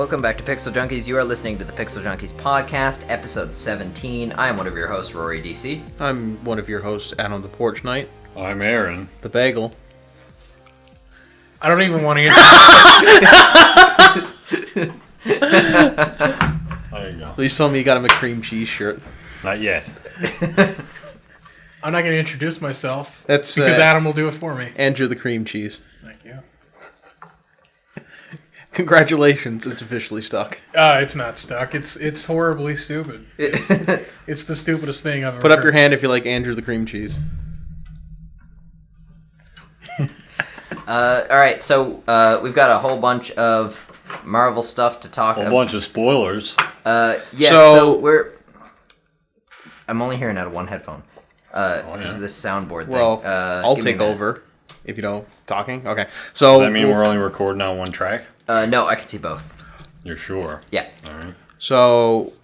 Welcome back to Pixel Junkies. You are listening to the Pixel Junkies podcast, episode 17. I am one of your hosts, Rory DC. I'm one of your hosts, Adam the Porch Knight. I'm Aaron. The Bagel. I don't even want to hear There you go. Please tell me you got him a cream cheese shirt. Not yet. I'm not going to introduce myself. That's because Adam will do it for me. Andrew the Cream Cheese. Thank you. Congratulations, it's officially stuck. It's not stuck. It's horribly stupid. It's the stupidest thing I've ever Put up heard. your hand if you like Andrew the Cream Cheese. Alright, so we've got a whole bunch of Marvel stuff to talk A about. bunch of spoilers. So we're... I'm only hearing out of one headphone. It's because of this soundboard thing. Well, I'll give me take a minute. over if you don't talking. Okay, so Does that mean we're only recording on one track? No, I can see both. You're sure? Yeah. All right. So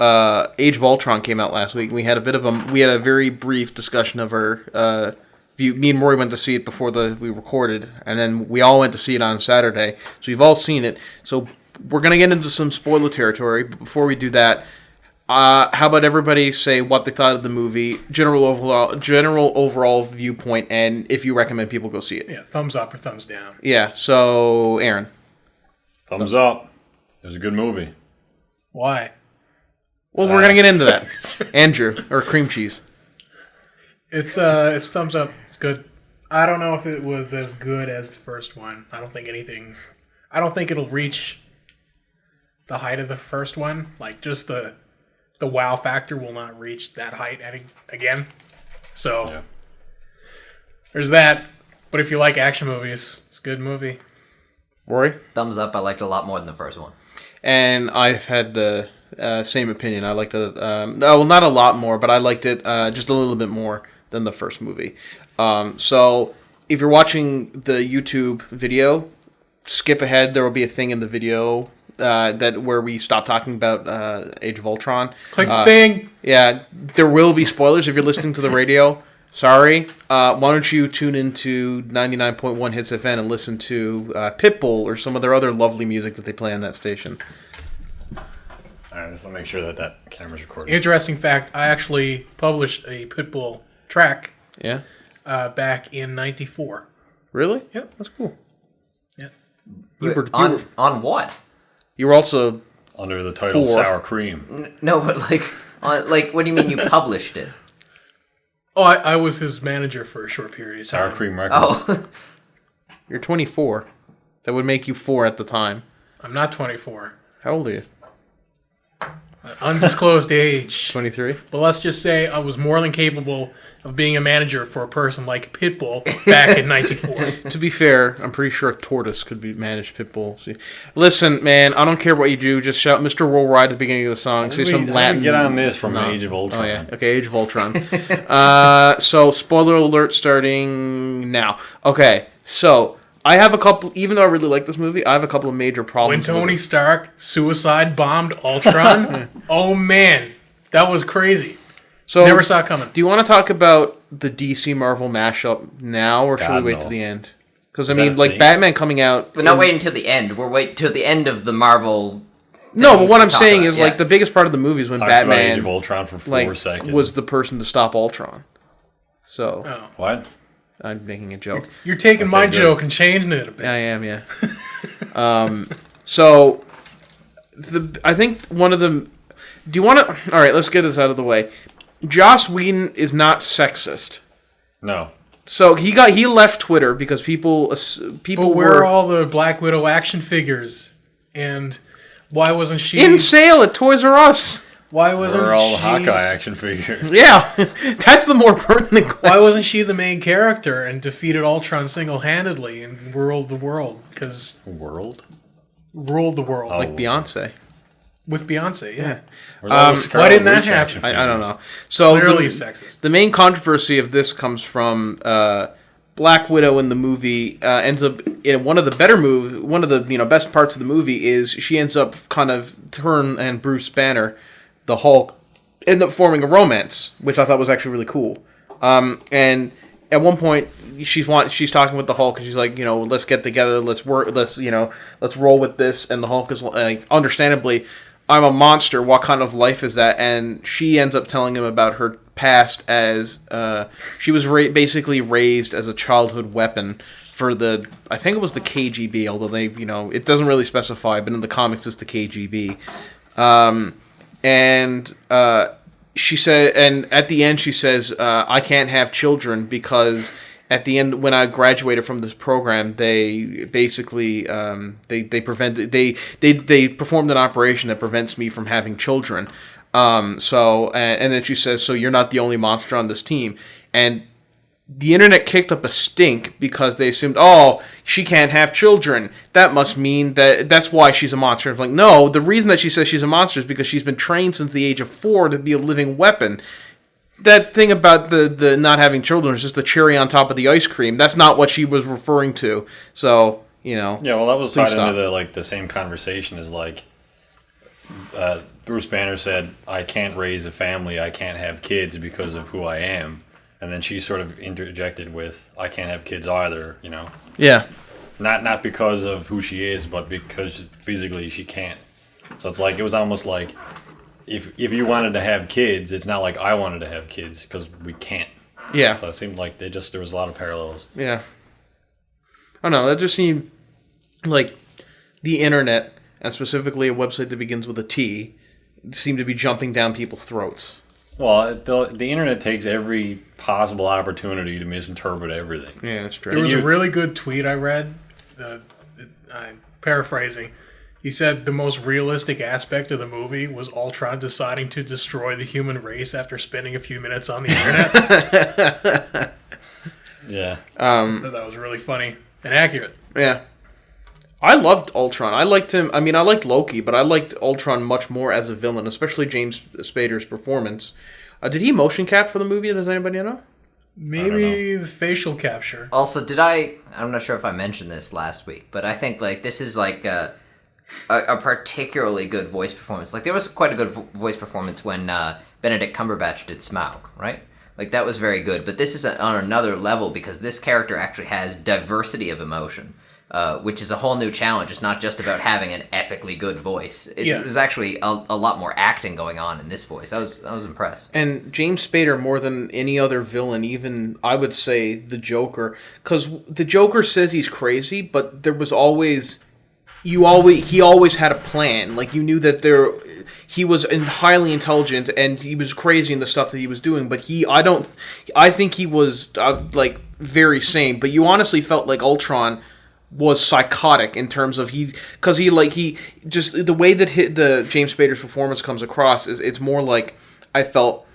Age of Ultron came out last week. And we had a very brief discussion of our view. Me and Rory went to see it before we recorded, and then we all went to see it on Saturday. So you've all seen it. So we're gonna get into some spoiler territory, but before we do that, how about everybody say what they thought of the movie, general overall viewpoint, and if you recommend people go see it. Yeah, thumbs up or thumbs down. Yeah. So Aaron. Thumbs up. It was a good movie. Why? Well, we're gonna get into that. Andrew or cream cheese. It's thumbs up. It's good. I don't know if it was as good as the first one. I don't think it'll reach the height of the first one. Like, just the wow factor will not reach that height again. So Yeah. there's that. But if you like action movies, it's a good movie. Rory? Thumbs up, I liked it a lot more than the first one. And I've had the same opinion. I liked it, well, not a lot more, but I liked it just a little bit more than the first movie. So if you're watching the YouTube video, skip ahead. There will be a thing in the video where we stop talking about Age of Ultron. Click the thing. Yeah, there will be spoilers if you're listening to the radio. Sorry. Why don't you tune into 99.1 Hits FM and listen to Pitbull or some of their other lovely music that they play on that station. All right, just want to make sure that camera's recording. Interesting fact, I actually published a Pitbull track Yeah? back in '94. Really? Yep. That's cool. Yep. On what? You were also... Under the title 4. Sour Cream. No, but what do you mean you published it? Oh, I was his manager for a short period of time. Sour Cream Records. Oh. You're 24. That would make you 4 at the time. I'm not 24. How old are you? Undisclosed age. 23? But let's just say I was more than capable of being a manager for a person like Pitbull back in '94. To be fair, I'm pretty sure a tortoise could be managed Pitbull. See, listen, man, I don't care what you do. Just shout Mr. Worldwide at the beginning of the song. Say some Latin. Get on this from Age of Ultron. Oh, yeah. Okay, Age of Ultron. So, spoiler alert starting now. Okay, so... I have a couple, even though I really like this movie, I have a couple of major When problems. Tony Stark suicide bombed Ultron, oh man, that was crazy. So, Never saw it coming. do you want to talk about the DC Marvel mashup now, or should we God, wait no. to the end? Because, I Is mean, that a like, thing? Batman coming out... We're not waiting until the end. We're waiting till the end of the Marvel... No, but things what to I'm talk saying about, is, yeah. like, the biggest part of the movie is when Talked about Age Batman of Ultron for 4 seconds. was the person to stop Ultron. So, Oh. What? I'm making a joke. You're taking my good. joke and changing it a bit. I am, yeah. So, I think one of the... Do you want to... All right, let's get this out of the way. Joss Whedon is not sexist. No. So he left Twitter because people But where are all the Black Widow action figures? And why wasn't she... in sale at Toys R Us. Why wasn't Where are all the she... Hawkeye action figures? Yeah, that's the more pertinent question. Why wasn't she the main character and defeated Ultron single-handedly and ruled the world? Because... World? Ruled the world. Oh. Like Beyonce? With Beyonce, yeah. Where's all the Scarlet why didn't that Witch happen? action I don't figures? know. So Clearly sexist. the main controversy of this comes from Black Widow in the movie ends up in one of the best parts of the movie is she ends up kind of her and Bruce Banner, the Hulk, end up forming a romance, which I thought was actually really cool. And at one point she's talking with the Hulk, and she's like, let's get together, let's work, let's roll with this. And the Hulk is like, understandably, I'm a monster. What kind of life is that? And she ends up telling him about her past as she was basically raised as a childhood weapon for I think it was the KGB, although they, it doesn't really specify, but in the comics it's the KGB. She said, and at the end she says, I can't have children because at the end, when I graduated from this program, they basically they performed an operation that prevents me from having children. And then she says, so you're not the only monster on this team. And the internet kicked up a stink because they assumed, oh, she can't have children. That must mean that's why she's a monster. It's like, no, the reason that she says she's a monster is because she's been trained since the age of 4 to be a living weapon. That thing about the not having children is just the cherry on top of the ice cream. That's not what she was referring to. So, Yeah, well, that was tied into the same conversation as Bruce Banner said, I can't raise a family, I can't have kids because of who I am. And then she sort of interjected with, I can't have kids either, Yeah. Not because of who she is, but because physically she can't. So it's like, it was almost like, if you wanted to have kids, it's not like I wanted to have kids, because we can't. Yeah. So it seemed like there was a lot of parallels. Yeah. I don't know, that just seemed like the internet, and specifically a website that begins with a T, seemed to be jumping down people's throats. Well, the internet takes every possible opportunity to misinterpret everything. Yeah, that's true. There was a really good tweet I read. I'm paraphrasing. He said the most realistic aspect of the movie was Ultron deciding to destroy the human race after spending a few minutes on the internet. Yeah. That was really funny and accurate. Yeah. I loved Ultron. I liked him. I mean, I liked Loki, but I liked Ultron much more as a villain, especially James Spader's performance. Did he motion cap for the movie? Does anybody know? Maybe the facial capture. Also, I'm not sure if I mentioned this last week, but I think this is a particularly good voice performance. There was quite a good voice performance when Benedict Cumberbatch did Smaug, right? That was very good, but this is on another level because this character actually has diversity of emotion. Which is a whole new challenge. It's not just about having an epically good voice. There's actually a lot more acting going on in this voice. I was impressed. And James Spader, more than any other villain, even I would say the Joker, because the Joker says he's crazy, but there was he always had a plan. You knew that he was highly intelligent and he was crazy in the stuff that he was doing. But I think he was very sane. But you honestly felt like Ultron was psychotic in terms of because he just the way that the James Spader's performance comes across is it's more like I felt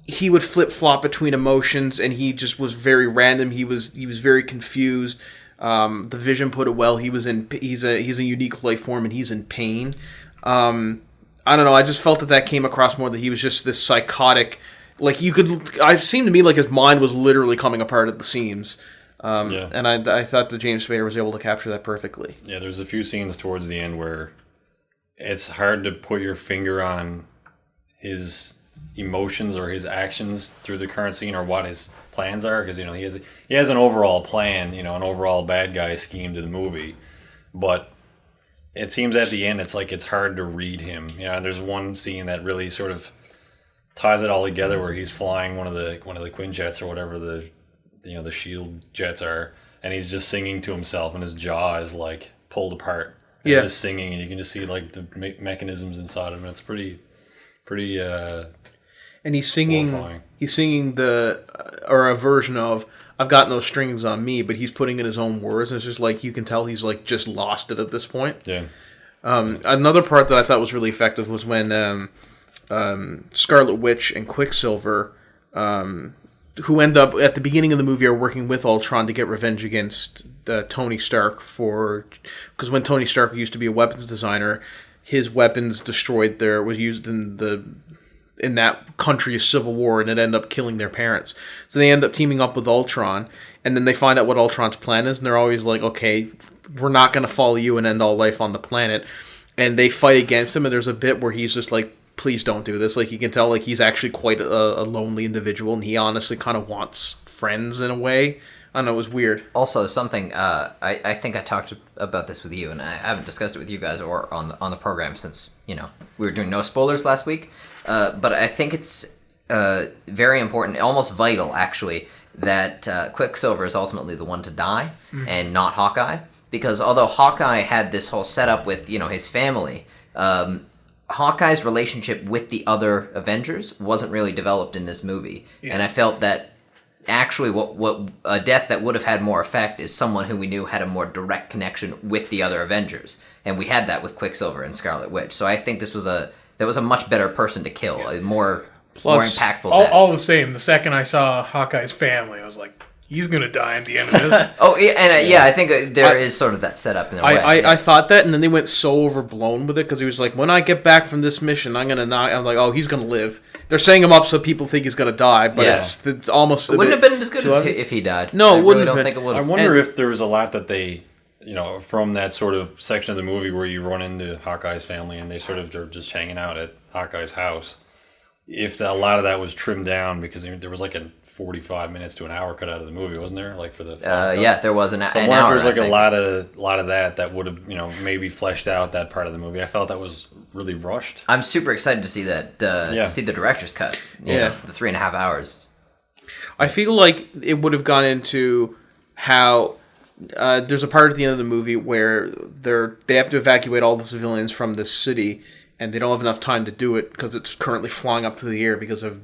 he would flip flop between emotions and he just was very random. He was very confused. The Vision put it well. He's a unique life form and he's in pain. I don't know. I just felt that came across more that he was just this psychotic. It seemed to me like his mind was literally coming apart at the seams. And I thought that James Spader was able to capture that perfectly. Yeah, there's a few scenes towards the end where it's hard to put your finger on his emotions or his actions through the current scene or what his plans are, because he has an overall plan, an overall bad guy scheme to the movie, but it seems at the end it's hard to read him. There's one scene that really sort of ties it all together where he's flying one of the Quinjets or whatever the shield jets are, and he's just singing to himself and his jaw is pulled apart. And he's just singing and you can just see the mechanisms inside him, and it's pretty and he's singing horrifying. He's singing a version of I've got no strings on me, but he's putting in his own words, and it's just you can tell he's just lost it at this point. Yeah. Another part that I thought was really effective was when Scarlet Witch and Quicksilver who end up at the beginning of the movie are working with Ultron to get revenge against Tony Stark because when Tony Stark used to be a weapons designer, his weapons was used in that country's civil war, and it ended up killing their parents. So they end up teaming up with Ultron, and then they find out what Ultron's plan is, and they're always like, okay, we're not going to follow you and end all life on the planet. And they fight against him, and there's a bit where he's just please don't do this. Like, you can tell, like, he's actually quite a lonely individual, and he honestly kind of wants friends in a way. I don't know, it was weird. Also, something I think I talked about this with you, and I haven't discussed it with you guys or on the program since we were doing no spoilers last week. But I think it's very important, almost vital actually, that Quicksilver is ultimately the one to die and not Hawkeye, because although Hawkeye had this whole setup with his family, Hawkeye's relationship with the other Avengers wasn't really developed in this movie, and I felt that. Actually, what a death that would have had more effect is someone who we knew had a more direct connection with the other Avengers, and we had that with Quicksilver and Scarlet Witch. So I think that was a much better person to kill, a more impactful. All the same, the second I saw Hawkeye's family, I was like, he's gonna die at the end of this. I think there is sort of that setup in a way. I thought that, and then they went so overblown with it because he was like, when I get back from this mission, I'm gonna knock. I'm like, oh, he's gonna live. They're setting him up so people think he's gonna die, but it's almost. It wouldn't have been as good as if he died. No, it wouldn't have been. Think it would. I wonder if there was a lot that they, from that sort of section of the movie where you run into Hawkeye's family and they sort of are just hanging out at Hawkeye's house. If a lot of that was trimmed down because there was like a 45 minutes to an hour cut out of the movie, wasn't there? Like for the there was an hour. So I wonder if there's like a lot of that would have maybe fleshed out that part of the movie. I felt that was really rushed. I'm super excited to see that. To see the director's cut. The 3.5 hours. I feel like it would have gone into how there's a part at the end of the movie where they have to evacuate all the civilians from this city, and they don't have enough time to do it because it's currently flying up to the air because of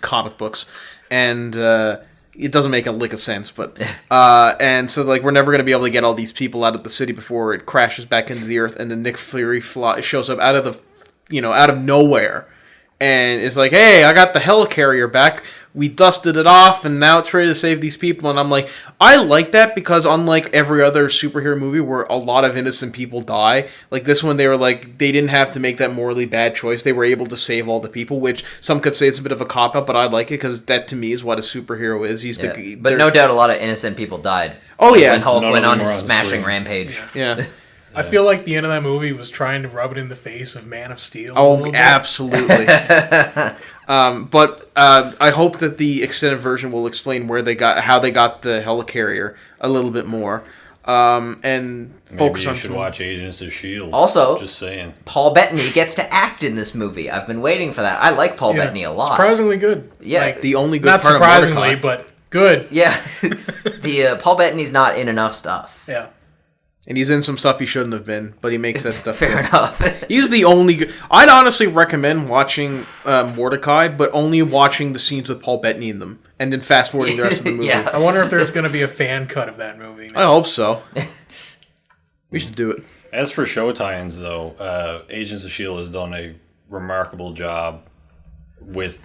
comic books, and it doesn't make a lick of sense, but and so like we're never going to be able to get all these people out of the city before it crashes back into the earth, and then Nick Fury shows up out of nowhere, and it's like, hey, I got the helicarrier back. We dusted it off, and now it's ready to save these people. And I'm like, I like that because unlike every other superhero movie where a lot of innocent people die, like this one, they were like, they didn't have to make that morally bad choice. They were able to save all the people, which some could say it's a bit of a cop-out, but I like it because that to me is what a superhero is. But no doubt a lot of innocent people died. Oh, yeah. When Hulk went on his smashing rampage. Yeah. I feel like the end of that movie was trying to rub it in the face of Man of Steel. Oh, absolutely. But I hope that the extended version will explain how they got the helicarrier a little bit more, and focus on. You should watch Agents of S.H.I.E.L.D. Also, just saying, Paul Bettany gets to act in this movie. I've been waiting for that. I like Paul Bettany a lot. Surprisingly good. Yeah, the only good not part surprisingly, of but good. Yeah, the Paul Bettany's not in enough stuff. Yeah. And he's in some stuff he shouldn't have been, but he makes that stuff Fair good. enough. He's the only good. I'd honestly recommend watching Mordecai, but only watching the scenes with Paul Bettany in them, and then fast forwarding the rest of the movie. Yeah. I wonder if there's going to be a fan cut of that movie. I hope so. We should do it. As for show tie-ins, though, Agents of S.H.I.E.L.D. has done a remarkable job with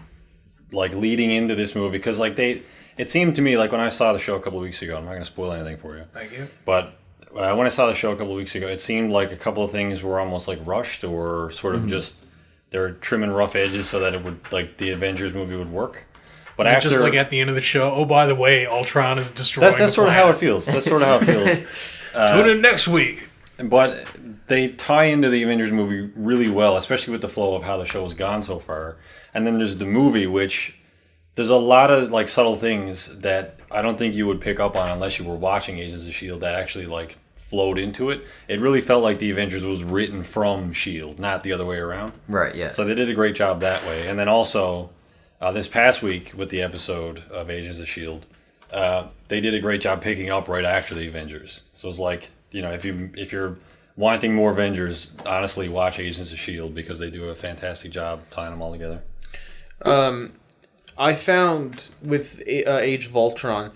like leading into this movie because like it seemed to me like when I saw the show a couple of weeks ago. I'm not going to spoil anything for you. Thank you. But when I saw the show a couple of weeks ago, it seemed like a couple of things were almost like rushed or sort of just they were trimming rough edges so that it would like the Avengers movie would work. But Is after it just like at the end of the show, oh by the way, Ultron is destroying. that's sort of how it feels. That's sort of how it feels. Tune in next week. But they tie into the Avengers movie really well, especially with the flow of how the show has gone so far. And then there's the movie, which there's a lot of like subtle things that I don't think you would pick up on unless you were watching Agents of S.H.I.E.L.D. that actually like flowed into it. It really felt like the Avengers was written from S.H.I.E.L.D., not the other way around. Right, yeah. So they did a great job that way. And then also, this past week with the episode of Agents of S.H.I.E.L.D., they did a great job picking up right after the Avengers. So it's like, if you're wanting more Avengers, honestly, watch Agents of S.H.I.E.L.D. because they do a fantastic job tying them all together. I found with Age of Ultron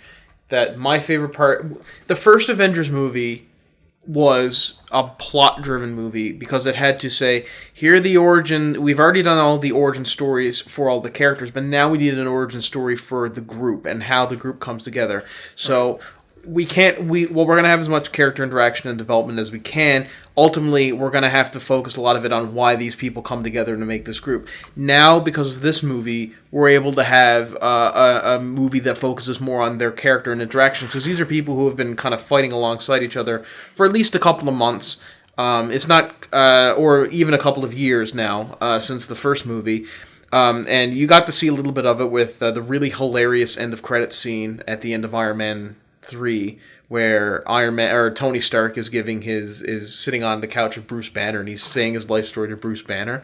that my favorite part, the first Avengers movie was a plot-driven movie because it had to say, here are the origin, we've already done all the origin stories for all the characters, but now we need an origin story for the group and how the group comes together. So we're going to have as much character interaction and development as we can. Ultimately, we're going to have to focus a lot of it on why these people come together to make this group. Now, because of this movie, we're able to have a movie that focuses more on their character and interactions, because these are people who have been kind of fighting alongside each other for at least a couple of months. It's not, or even a couple of years now since the first movie. And you got to see a little bit of it with the really hilarious end of credits scene at the end of Iron Man 3, where Tony Stark is is sitting on the couch of Bruce Banner, and he's saying his life story to Bruce Banner.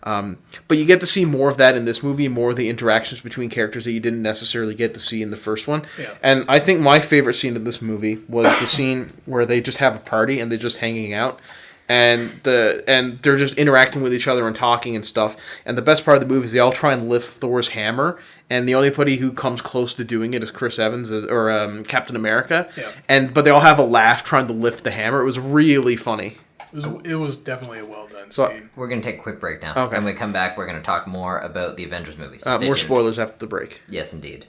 But you get to see more of that in this movie, more of the interactions between characters that you didn't necessarily get to see in the first one. Yeah. And I think my favorite scene in this movie was the scene where they just have a party and they're just hanging out. And they're just interacting with each other and talking and stuff. And the best part of the movie is they all try and lift Thor's hammer, and the only buddy who comes close to doing it is Chris Evans or Captain America. Yeah. But they all have a laugh trying to lift the hammer. It was really funny. It was definitely a well done scene. We're going to take a quick break now. Okay. When we come back, we're going to talk more about the Avengers movies. So More spoilers after the break. Yes, indeed.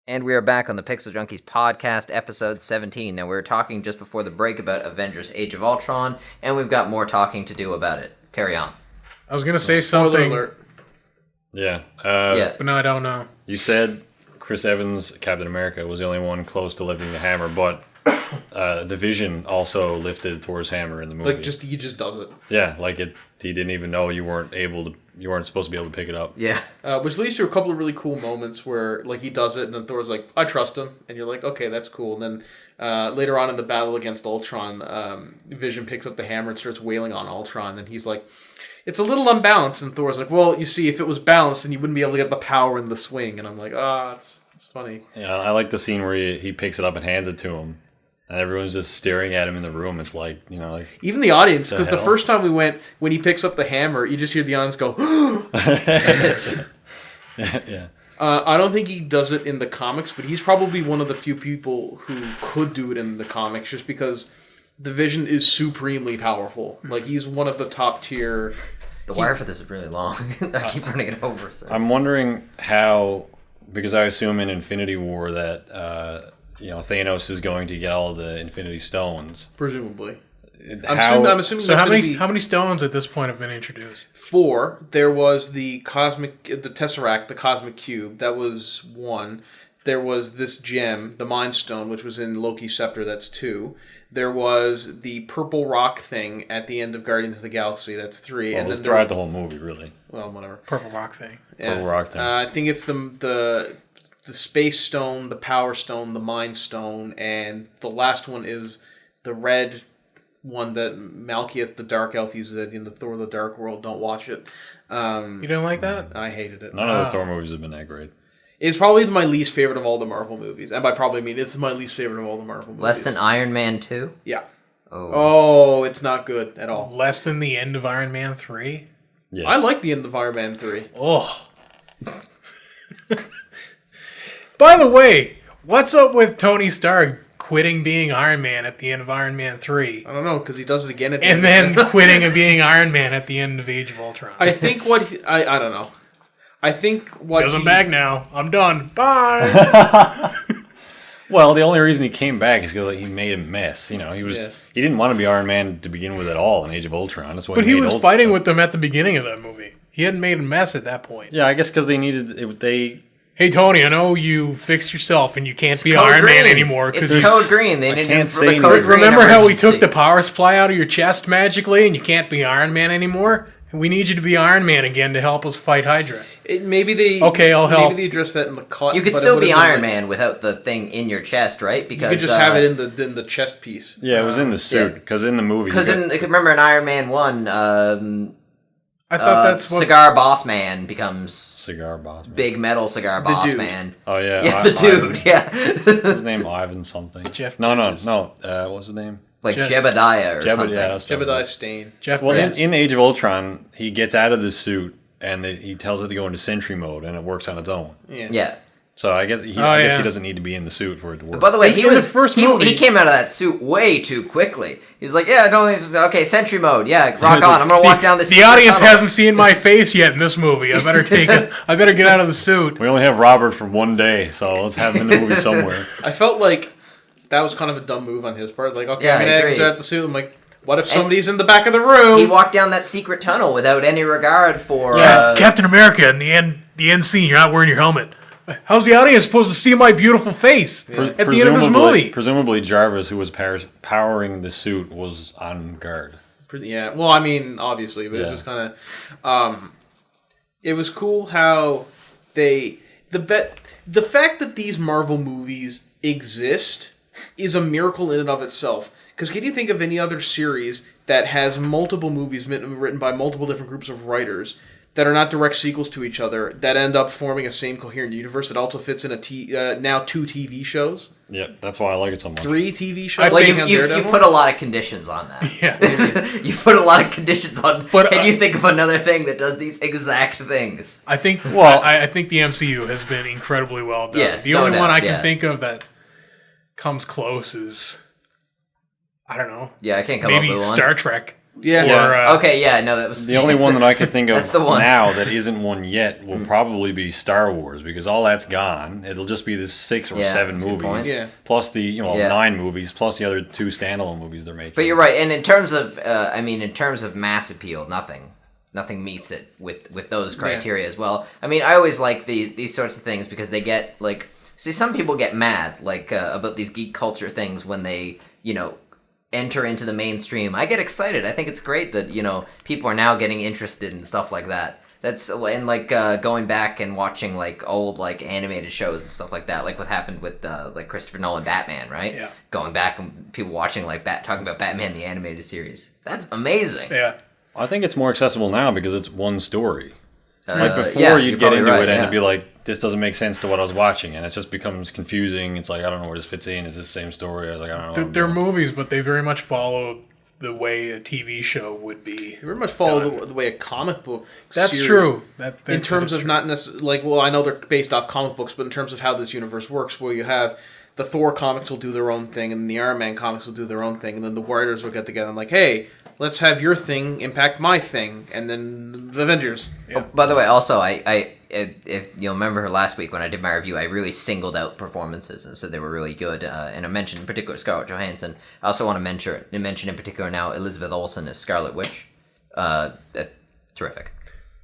And we are back on the Pixel Junkies podcast, episode 17. Now, we were talking just before the break about Avengers Age of Ultron, and we've got more talking to do about it. Carry on. I was going to say Spoiler something, alert. Yeah. but no, I don't know. You said Chris Evans, Captain America, was the only one close to lifting the hammer, but the Vision also lifted Thor's hammer in the movie. He just does it. Yeah, he didn't even know you weren't supposed to be able to pick it up. Yeah. Which leads to a couple of really cool moments where, he does it, and then Thor's like, I trust him. And you're like, okay, that's cool. And then later on in the battle against Ultron, Vision picks up the hammer and starts wailing on Ultron. And he's like, it's a little unbalanced. And Thor's like, well, you see, if it was balanced, then you wouldn't be able to get the power in the swing. And I'm like, it's funny. Yeah, I like the scene where he picks it up and hands it to him. And everyone's just staring at him in the room. It's like, even the audience, because the hell? first time we went, when he picks up the hammer, you just hear the audience go, yeah. I don't think he does it in the comics, but he's probably one of the few people who could do it in the comics, just because the Vision is supremely powerful. He's one of the top tier. The wire for this is really long. I keep running it over. So. I'm wondering how, because I assume in Infinity War that Thanos is going to get all the Infinity Stones. Presumably. I'm assuming So how many stones at this point have been introduced? 4. There was the Tesseract, the Cosmic Cube. That was 1. There was this gem, the Mind Stone, which was in Loki's scepter. That's 2. There was the purple rock thing at the end of Guardians of the Galaxy. That's 3. Well, and let's then throughout the whole movie, really. Well, whatever. Purple rock thing. Yeah. Purple rock thing. I think it's the Space Stone, the Power Stone, the Mind Stone, and the last one is the red one that Malekith, the Dark Elf, uses at the end of Thor: The Dark World. Don't watch it. You didn't like that? I hated it. None of the Thor movies have been that great. It's probably my least favorite of all the Marvel movies. And by probably I mean it's my least favorite of all the Marvel movies. Less than Iron Man 2? Yeah. Oh, it's not good at all. Less than the end of Iron Man 3? Yes. I like the end of Iron Man 3. Oh. By the way, what's up with Tony Stark quitting being Iron Man at the end of Iron Man 3? I don't know, because he does it again at the And end. then quitting and being Iron Man at the end of Age of Ultron. I think I don't know. I think what Because I'm back now. I'm done. Bye. Well, the only reason he came back is because he made a mess. He Yeah. he didn't want to be Iron Man to begin with at all in Age of Ultron. That's why. But he was fighting with them at the beginning of that movie. He hadn't made a mess at that point. Yeah, I guess because they needed it, they. Hey Tony, I know you fixed yourself and you can't be Code Iron Man Green. anymore It's because Code Green. They I didn't can't for the say Code no. Green remember how we emergency. took the power supply out of your chest magically and you can't be Iron Man anymore? We need you to be Iron Man again to help us fight Hydra. maybe they I'll help. Maybe they address that in the cut. You could but it still would've be been Iron like- Man without the thing in your chest, right? You Because could just have it in the chest piece. Yeah, it was in the suit because in the movie. Because remember in Iron Man 1, I thought that's what... Cigar Boss Man becomes cigar boss. Man. big metal cigar boss dude. man. Oh yeah, Yeah, the dude. Yeah, His name Ivan something. Jeff No. Bridges. What's his name? like Jeff- Jebediah or something. Yeah, that's Jebediah Stain. Jeff Well, Bridges. in Age of Ultron, he gets out of the suit and he tells it to go into Sentry mode, and it works on its own. Yeah. So I guess he doesn't need to be in the suit for it to work. By the way, In the first movie- he came out of that suit way too quickly. He's like, yeah, no, okay, Sentry mode, yeah, rock on. I'm gonna walk down this. The secret audience tunnel. hasn't seen my face yet in this movie. I better I better get out of the suit. We only have Robert for one day, so let's have him in the movie somewhere. I felt like that was kind of a dumb move on his part. Like, okay, Yeah, I'm I gonna agree. exit out the suit. I'm like, what if somebody's in the back of the room? He walked down that secret tunnel without any regard for. Captain America in the end scene. You're not wearing your helmet. How's the audience supposed to see my beautiful face at the end of this movie? Presumably, Jarvis, who was powering the suit, was on guard. Yeah, well, I mean, obviously, but it's just kind of... it was cool how the fact that these Marvel movies exist is a miracle in and of itself. Because can you think of any other series that has multiple movies written by multiple different groups of writers that are not direct sequels to each other that end up forming a same coherent universe that also fits in now 2 TV shows? Yeah, that's why I like it so much. 3 TV shows? Like you put a lot of conditions on that. Yeah. You put a lot of conditions on. But, can you think of another thing that does these exact things? I think. Well, I think the MCU has been incredibly well done. Yes, the no only doubt, one I can think of that comes close is, I don't know. Yeah, I can't come up maybe with one. Star Trek. Yeah. Okay, yeah, no, that was... The only one that I can think of That's the one. now that isn't one yet will probably be Star Wars, because all that's gone. It'll just be the 6 or 7 that's a good point. movies, Yeah. plus the 9 movies, plus the other 2 standalone movies they're making. But you're right, and in terms of, in terms of mass appeal, nothing meets it with those criteria as well. I mean, I always like these sorts of things because they get, like... See, some people get mad, like, about these geek culture things when they, enter into the mainstream. I get excited. I think it's great that, people are now getting interested in stuff like that. That's, and like, going back and watching, like, old, like, animated shows and stuff like that, like what happened with, like, Christopher Nolan Batman, right? Yeah. Going back and people watching, like, talking about Batman, the animated series. That's amazing. Yeah. I think it's more accessible now because it's one story. Like before, yeah, you'd you're get probably into right, it and yeah. it'd be like, this doesn't make sense to what I was watching, and it just becomes confusing. It's like, I don't know where this fits in. Is this the same story? I was like, I don't know. They're movies, but they very much follow the way a TV show would be. They very much follow the way a comic book That's series, true. In terms of not necessarily... Like, well, I know they're based off comic books, but in terms of how this universe works, where you have... The Thor comics will do their own thing, and the Iron Man comics will do their own thing, and then the writers will get together and like, hey, let's have your thing impact my thing, and then the Avengers. Yeah. Oh, by the way, also, if you'll remember last week when I did my review, I really singled out performances and said they were really good, and I mentioned in particular Scarlett Johansson. I also want to mention in particular now Elizabeth Olsen as Scarlet Witch. Terrific.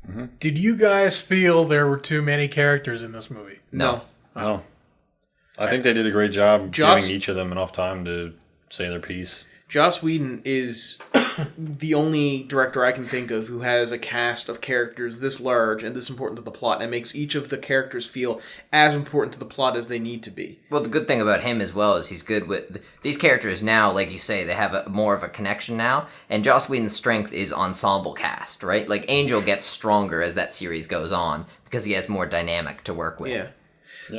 Mm-hmm. Did you guys feel there were too many characters in this movie? No. Oh. I think they did a great job Joss- giving each of them enough time to say their piece. Joss Whedon is the only director I can think of who has a cast of characters this large and this important to the plot, and makes each of the characters feel as important to the plot as they need to be. Well, the good thing about him as well is he's good with... These characters now, like you say, they have more of a connection now, and Joss Whedon's strength is ensemble cast, right? Like, Angel gets stronger as that series goes on, because he has more dynamic to work with. Yeah.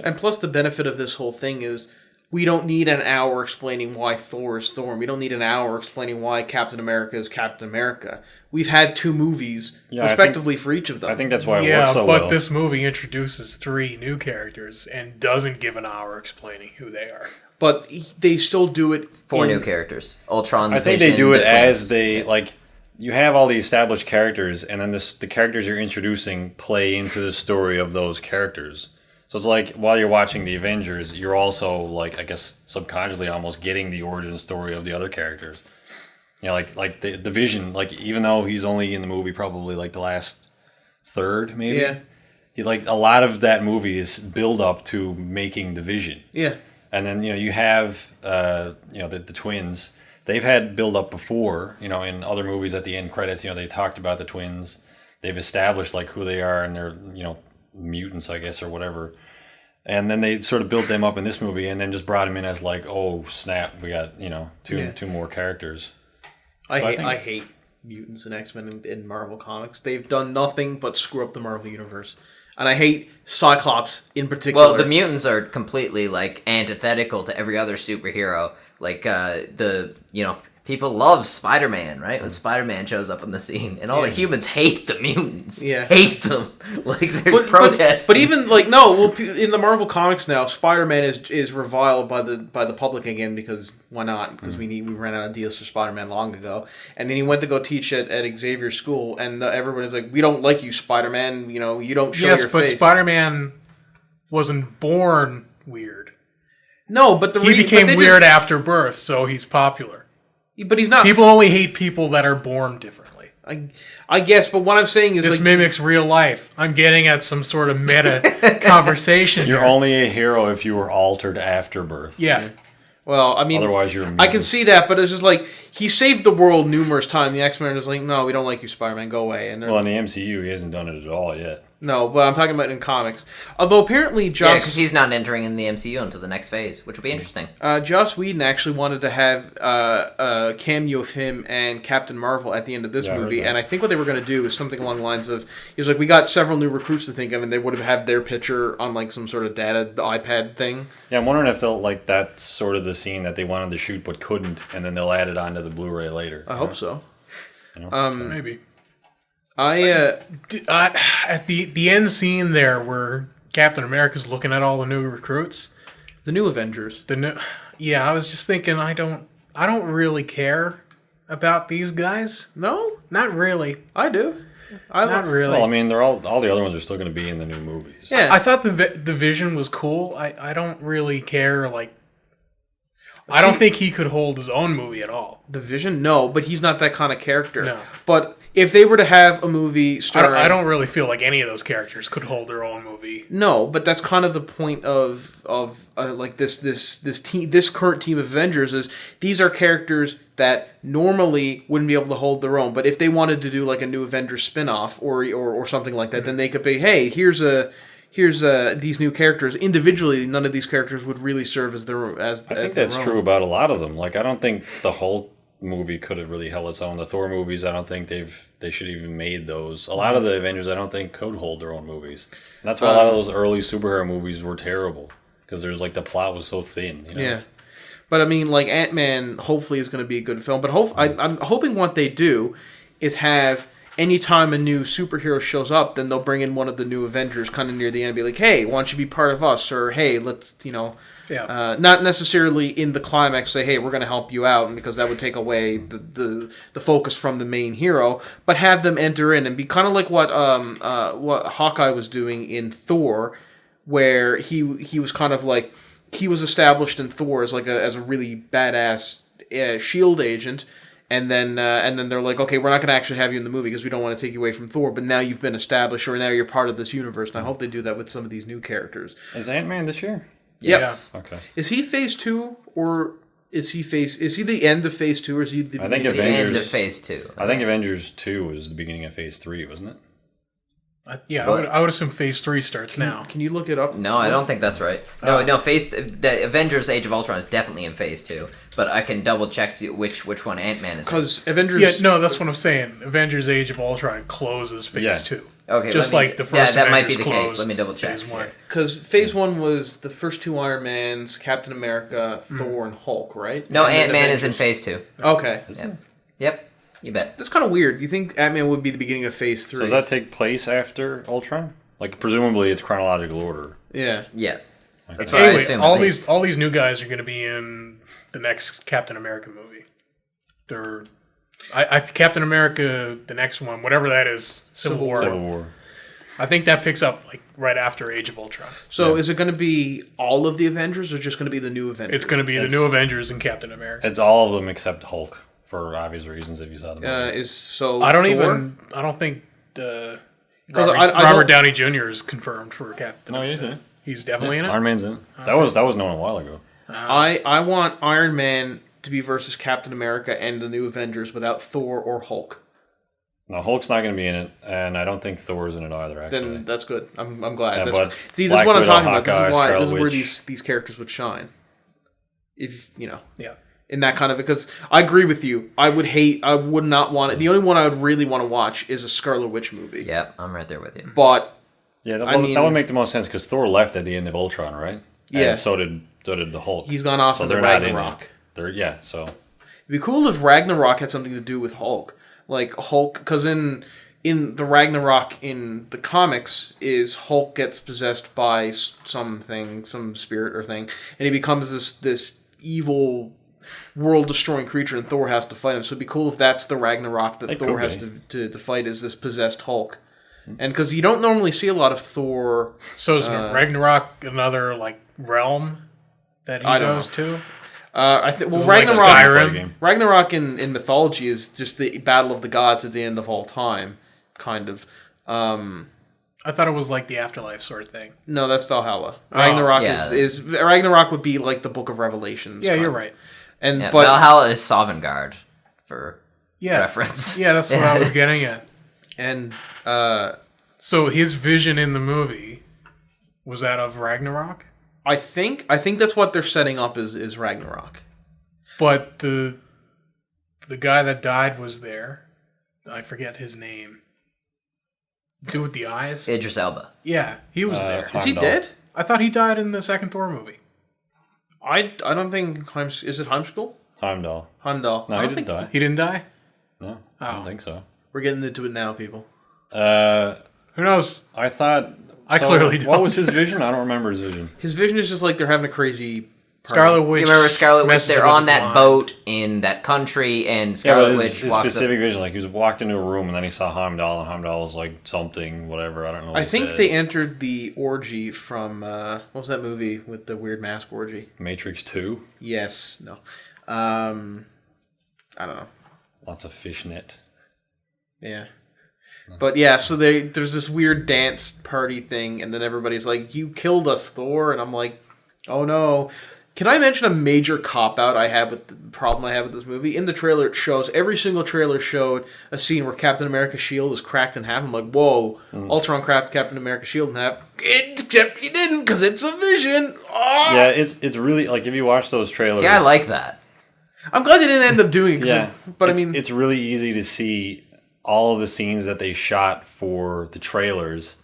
And plus the benefit of this whole thing is we don't need an hour explaining why Thor is Thor. We don't need an hour explaining why Captain America is Captain America. We've had 2 movies, respectively, for each of them. I think that's why it works so well. but this movie introduces 3 new characters and doesn't give an hour explaining who they are. But they still do it 4 new characters. Ultron, I think Vision, they do it the as twins. they, like, you have all the established characters, and then the characters you're introducing play into the story of those characters. So it's like, while you're watching the Avengers, you're also, like, I guess, subconsciously almost getting the origin story of the other characters. You know, like the Vision, like, even though he's only in the movie probably, like, the last third, maybe? Yeah. Like, a lot of that movie is build up to making the Vision. Yeah. And then, you have, the twins. They've had build up before, in other movies at the end credits, they talked about the twins. They've established, like, who they are, and they're, mutants, I guess, or whatever. And then they sort of built them up in this movie, and then just brought them in as like, oh snap, we got two more characters. I hate mutants and X-Men in Marvel Comics. They've done nothing but screw up the Marvel universe, and I hate Cyclops in particular. Well, the mutants are completely like antithetical to every other superhero. Like people love Spider-Man, right? When Spider-Man shows up on the scene, and all the humans hate the mutants. Yeah. Hate them. Like, there's protests. But even, like, no, well, in the Marvel Comics now, Spider-Man is reviled by the public again, because why not? Because we ran out of deals for Spider-Man long ago. And then he went to go teach at Xavier's school, and everybody's like, we don't like you, Spider-Man. You don't show your face. Yes, but Spider-Man wasn't born weird. No, but he became weird after birth, so he's popular. But he's not. People only hate people that are born differently. I guess, but what I'm saying is This mimics real life. I'm getting at some sort of meta conversation. You're here. only a hero if you were altered after birth. Yeah. well, I mean, Otherwise, you're. I can see that, but it's just like he saved the world numerous times. The X-Men is like, no, we don't like you, Spider-Man. Go away. And Well, in the MCU, he hasn't done it at all yet. no, but I'm talking about in comics. Although apparently Yeah, Joss, because he's not entering in the MCU until the next phase, which will be interesting. Joss Whedon actually wanted to have a cameo of him and Captain Marvel at the end of this Yeah, I heard movie, that. and I think what they were going to do is something along the lines of, he was like, we got several new recruits to think of, and they would have had their picture on like some sort of data iPad thing. Yeah, I'm wondering if they'll like that's sort of the scene that they wanted to shoot but couldn't, and then they'll add it onto the Blu-ray later. I hope so. Maybe. I At the end scene there where Captain America's looking at all the new recruits, the new Avengers. I was just thinking I don't really care about these guys. No, Not really. I do. Not really. Well, I mean, they're all the other ones are still going to be in the new movies. Yeah, I thought the Vision was cool. I don't really care. Like, I don't think he could hold his own movie at all. the Vision. No, but he's not that kind of character. No. But if they were to have a movie starring, I don't really feel like any of those characters could hold their own movie. No, but that's kind of the point of like this current team of Avengers is these are characters that normally wouldn't be able to hold their own. But if they wanted to do like a new Avengers spin-off or something like that, then they could be, hey, here's these new characters. Individually, none of these characters would really serve as their as. I think that's true about a lot of them. Like, I don't think the Hulk movie could have really held its own. The Thor movies, I don't think they should have even made those. A lot of the Avengers, I don't think could hold their own movies. And that's why a lot of those early superhero movies were terrible because there's like the plot was so thin. You know? Yeah. But I mean, like Ant-Man, hopefully is going to be a good film. But I'm hoping what they do is have anytime a new superhero shows up, then they'll bring in one of the new Avengers kind of near the end and be like, hey, why don't you be part of us? Or, hey, let's, not necessarily in the climax say, hey, we're going to help you out, and because that would take away the focus from the main hero, but have them enter in and be kind of like what Hawkeye was doing in Thor, where he was kind of like, he was established in Thor as like as a really badass SHIELD agent. And then they're like, okay, we're not going to actually have you in the movie because we don't want to take you away from Thor, but now you've been established, or now you're part of this universe, and I hope they do that with some of these new characters. Is Ant-Man this year? Yes. Yeah. Okay. Is he Phase 2, or is he the end of Phase 2, or is he the I think beginning? The Avengers- end of Phase 2. I think Avengers 2 was the beginning of Phase 3, wasn't it? I would assume Phase 3 starts now. Can you look it up? No, I don't think that's right. No, the Avengers Age of Ultron is definitely in Phase 2, but I can double check which one Ant-Man is in. Because Avengers... Yeah, no, that's what I'm saying. Avengers Age of Ultron closes Phase 2. Okay, Just like the first that might be Avengers the case. closed Let me double check. Phase 1. Because Phase 1 was the first two Iron Mans, Captain America, Thor, and Hulk, right? No, And then Ant-Man is in Avengers. Phase 2. Okay. Yep, you bet. That's kind of weird. You think Ant-Man would be the beginning of Phase 3? So does that take place after Ultron? Like, presumably it's chronological order. Yeah. Yeah, that's what I Anyway, assume. at least. all these new guys are going to be in the next Captain America movie. They're Captain America, the next one, whatever that is, Civil War. Civil War. I think that picks up like right after Age of Ultron. So is it going to be all of the Avengers, or just going to be the new Avengers? It's going to be the new Avengers and Captain America. It's all of them except Hulk, for obvious reasons if you saw the movie. I don't think Robert don't- Downey Jr. is confirmed for Captain. No, he's in it. He's definitely in it. Iron Man's in it. That was known a while ago. I want Iron Man to be versus Captain America and the new Avengers without Thor or Hulk. No, Hulk's not going to be in it, and I don't think Thor's in it either, actually. Then that's good. I'm glad. Yeah, That's, but see, this is Black what I'm Widow, talking about. This Hawkeye, is why. Scarlet This is where Witch. these characters would shine. If Yeah. in that kind of, because I agree with you. I would not want it. The only one I would really want to watch is a Scarlet Witch movie. Yep, I'm right there with you. But Yeah, that, I mean- that would make the most sense, because Thor left at the end of Ultron, right? Yeah. And so did the Hulk. he's gone off So in the they're not in Ragnarok. it. It'd It'd be cool if Ragnarok had something to do with Hulk. Like Hulk, because in the Ragnarok in the comics is Hulk gets possessed by something, some spirit or thing, and he becomes this evil, world-destroying creature, and Thor has to fight him. So it'd be cool if that's the Ragnarok that It Thor could has be. to fight, is this possessed Hulk. And because you don't normally see a lot of Thor. So is Ragnarok another like realm that he I don't goes to? Ragnarok. Skyrim. Ragnarok in mythology is just the battle of the gods at the end of all time, kind of. I thought it was like the afterlife sort of thing. No, that's Valhalla. Ragnarok yeah. is Ragnarok would be like the Book of Revelations. Yeah, you're right. And Yeah, but Valhalla is Sovngarde for reference. Yeah, that's what I was getting at. and So his vision in the movie was that of Ragnarok, I think that's what they're setting up is Ragnarok. but the guy that died was there. I forget his name. Dude with the eyes. Idris Elba. Yeah, he was there. Is he dead? I thought he died in the second Thor movie. I don't think is it Heimskell? Heimdall. Heimdall. No, I he don't didn't think die. He didn't die? No, I don't think so. We're getting into it now, people. Who knows? I thought... I clearly What don't. was his vision? I don't remember his vision. His vision is just like they're having a crazy Scarlet Witch. You remember Scarlet Witch? messes They're with on his that line. boat in that country, and Yeah, Scarlet but Witch his walks specific up. vision, like he was walked into a room and then he saw Heimdall, and Heimdall was like something, whatever. I don't know. What I he think said. they entered the orgy from what was that movie with the weird mask orgy? Matrix 2. Yes, no. I don't know. Lots of fishnet. Yeah. But yeah, so there's this weird dance party thing, and then everybody's like, "You killed us, Thor," and I'm like, "Oh no." Can I mention a major cop-out I have with the problem I have with this movie? In the trailer, it shows, every single trailer showed a scene where Captain America's shield is cracked in half. I'm like, whoa, Ultron cracked Captain America's shield in half. Except he didn't, because it's a vision. Ah! Yeah, it's really, like, if you watch those trailers... See, I like that. I'm glad they didn't end up doing it. Yeah, But it's, I mean... It's really easy to see all of the scenes that they shot for the trailers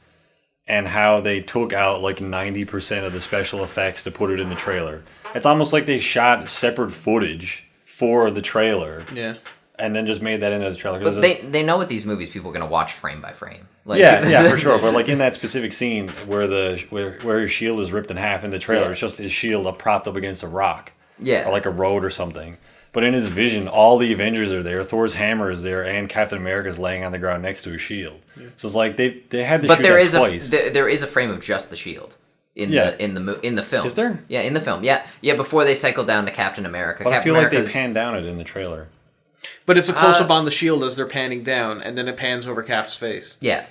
and how they took out, like, 90% of the special effects to put it in the trailer. It's almost like they shot separate footage for the trailer. Yeah. And then just made that into the trailer. But they know with these movies, people are going to watch frame by frame. Like, Yeah, for sure. But like in that specific scene where where his shield is ripped in half in the trailer, it's just his shield propped up against a rock. Yeah. Or like a road or something. But in his vision, all the Avengers are there. Thor's hammer is there, and Captain America's laying on the ground next to his shield. So it's like they had to But shoot there that is twice. there is a frame of just the shield in the film. Is there? Yeah, in the film. Yeah, before they cycle down to Captain America. But I Captain feel like they America's- panned down it in the trailer. But it's a close-up on the shield as they're panning down, and then it pans over Cap's face. Yeah.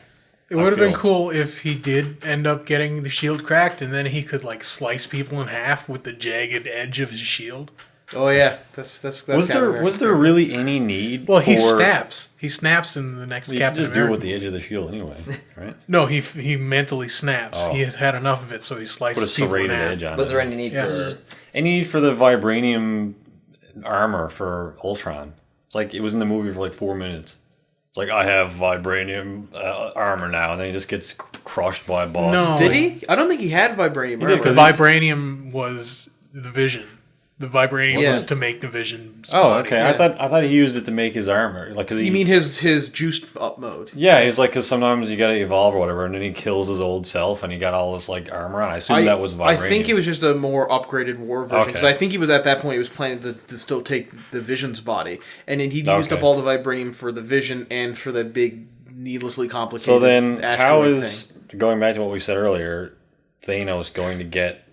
It would have been feel- cool if he did end up getting the shield cracked, and then he could like slice people in half with the jagged edge of his shield. Oh yeah, that's Was Captain there America. really any need? Well, he for... snaps. He snaps in the next You can Captain just do it America. with the edge of the shield anyway, right? No, he mentally snaps. Oh. He has had enough of it, so he Put a slices people in serrated half. edge on Was it. there any need Yeah. for? Any need for the vibranium armor for Ultron? It's like it was in the movie for like 4 minutes. It's like I have vibranium armor now, and then he just gets crushed by a boss. No. Did he? I don't think he had vibranium armor. did, 'cause The vibranium was the Vision. The vibranium Yeah. was to make the Vision's Oh, body. okay. Yeah. I thought he used it to make his armor, like because You mean his juiced up mode? Yeah, he's like because sometimes you gotta evolve or whatever, and then he kills his old self, and he got all this like armor on. I assume that was vibranium. I think it was just a more upgraded war version because Okay. I think he was at that point he was planning to still take the Vision's body, and then he used Okay. up all the vibranium for the Vision and for the big needlessly complicated. So then, how asteroid is going back to what we said earlier? Thanos going to get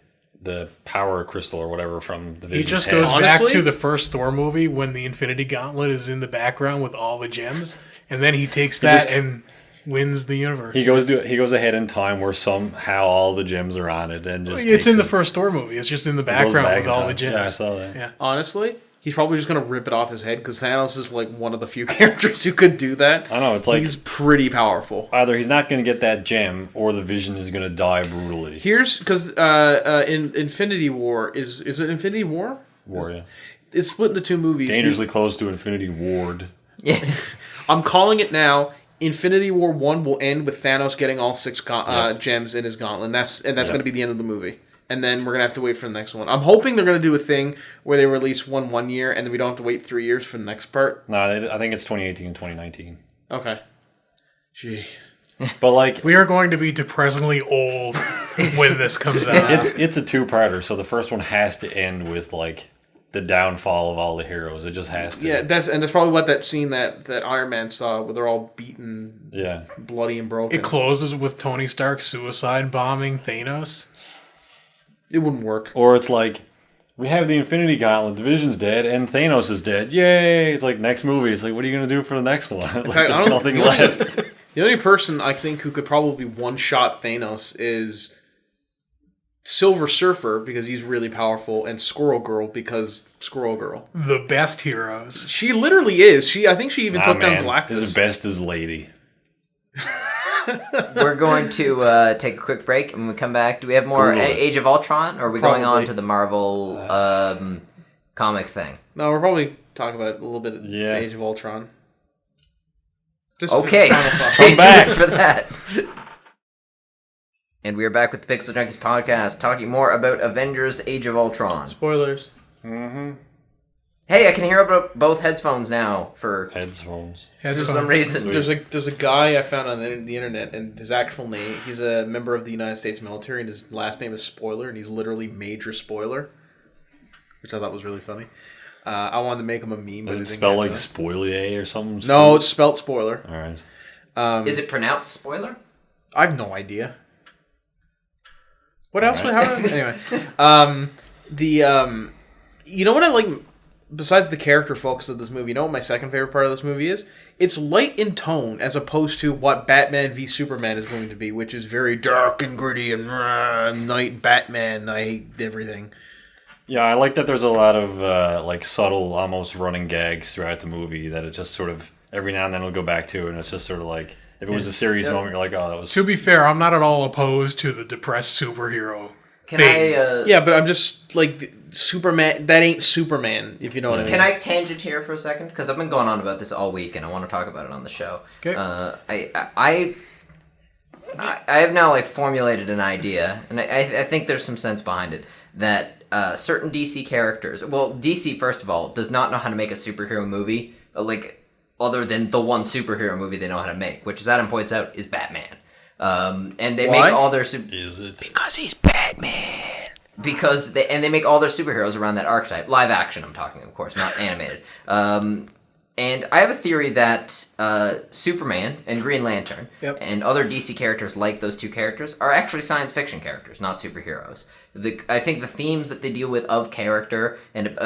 the power crystal or whatever from the He Vision's just head? goes back Honestly? to the first Thor movie when the Infinity Gauntlet is in the background with all the gems, and then he takes that just- and wins the universe. He goes ahead in time where somehow all the gems are on it, and just It's takes in the it- first Thor movie. It's just in the goes background back with in all time. the gems. Yeah, I saw that. Yeah. Honestly, he's probably just gonna rip it off his head because Thanos is like one of the few characters who could do that. I know, it's like- he's pretty powerful. Either he's not going to get that gem, or the Vision is going to die brutally. Here's because in Infinity War is it Infinity War? Warrior. It's split into two movies. Dangerously close to Infinity Ward. Yeah. I'm calling it now. Infinity War 1 will end with Thanos getting all six gems in his gauntlet. And that's going to be the end of the movie. And then we're going to have to wait for the next one. I'm hoping they're going to do a thing where they release one year and then we don't have to wait 3 years for the next part. No, I think it's 2018 and 2019. Okay. Jeez. But like, We are going to be depressingly old when this comes out. it's a two-parter, so the first one has to end with like the downfall of all the heroes. It just has to. Yeah, that's probably what that scene that Iron Man saw where they're all beaten, Yeah. bloody and broken. It closes with Tony Stark suicide bombing Thanos. It wouldn't work. Or it's like we have the Infinity Gauntlet, Division's dead, and Thanos is dead. Yay! It's like, next movie. It's like, what are you going to do for the next one? Like, fact, there's nothing left. The only person I think who could probably one-shot Thanos is Silver Surfer, because he's really powerful, and Squirrel Girl, because Squirrel Girl. The best heroes. She literally is. I think she even took down Galactus. His best is Lady. We're going to take a quick break, and when we come back, do we have more Age of Ultron, or are we going on to the Marvel comic thing? No, we're probably talking about a little bit of Age of Ultron. Okay, so stay tuned for that. And we are back with the Pixel Junkies podcast, talking more about Avengers Age of Ultron. Spoilers. Mm-hmm. Hey, I can hear about both headphones now for headphones. For some reason. There's a guy I found on the internet, and his actual name, he's a member of the United States military, and his last name is Spoiler, and he's literally Major Spoiler, which I thought was really funny. I wanted to make him a meme. Is it spelled like Spoilier or something? No, it's spelled Spoiler. All right. Is it pronounced Spoiler? I have no idea. What else? Right. Anyway, you know what I like? Besides the character focus of this movie, you know what my second favorite part of this movie is? It's light in tone as opposed to what Batman v Superman is going to be, which is very dark and gritty and night Batman. I hate everything. Yeah, I like that there's a lot of like subtle, almost running gags throughout the movie that it just sort of every now and then we'll go back to, and it's just sort of like if it was a serious moment, you're like, oh, that was. To be fair, I'm not at all opposed to the depressed superhero. Yeah, but I'm just like Superman. That ain't Superman, if you know what I mean. Can I tangent here for a second? Because I've been going on about this all week, and I want to talk about it on the show. Okay. I have now like formulated an idea, and I think there's some sense behind it that certain DC characters. Well, DC first of all does not know how to make a superhero movie like other than the one superhero movie they know how to make, which, as Adam points out, is Batman. And they make all their Is it? because he's Batman. Because they make all their superheroes around that archetype. Live action, I'm talking, of course, not animated. And I have a theory that Superman and Green Lantern and other DC characters like those two characters are actually science fiction characters, not superheroes. I think the themes that they deal with of character and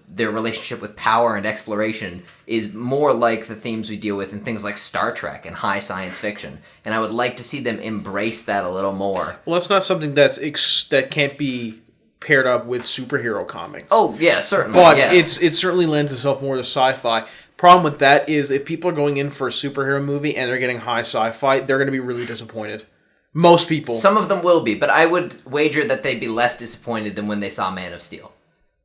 their relationship with power and exploration is more like the themes we deal with in things like Star Trek and high science fiction. And I would like to see them embrace that a little more. Well, that's not something that can't be paired up with superhero comics. Oh, yeah, certainly. But it certainly lends itself more to sci-fi. Problem with that is if people are going in for a superhero movie and they're getting high sci-fi, they're going to be really disappointed. Most people. Some of them will be, but I would wager that they'd be less disappointed than when they saw Man of Steel.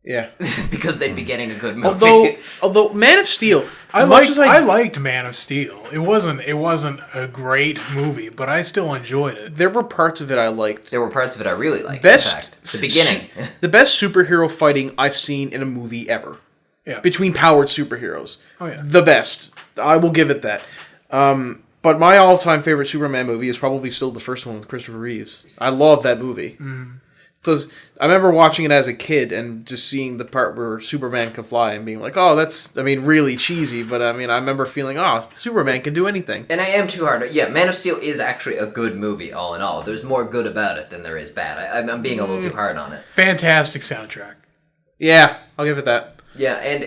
Yeah. Because they'd be getting a good movie. Although Man of Steel, I liked Man of Steel. It wasn't a great movie, but I still enjoyed it. There were parts of it I liked. There were parts of it I really liked. Best, in fact, the beginning. The best superhero fighting I've seen in a movie ever. Yeah. Between powered superheroes. Oh yeah. The best. I will give it that. But my all-time favorite Superman movie is probably still the first one with Christopher Reeves. I love that movie. Because I remember watching it as a kid and just seeing the part where Superman can fly and being like, oh, that's, really cheesy. But, I remember feeling, oh, Superman can do anything. And I am too hard. Yeah, Man of Steel is actually a good movie, all in all. There's more good about it than there is bad. I'm being a little too hard on it. Fantastic soundtrack. Yeah, I'll give it that. Yeah, and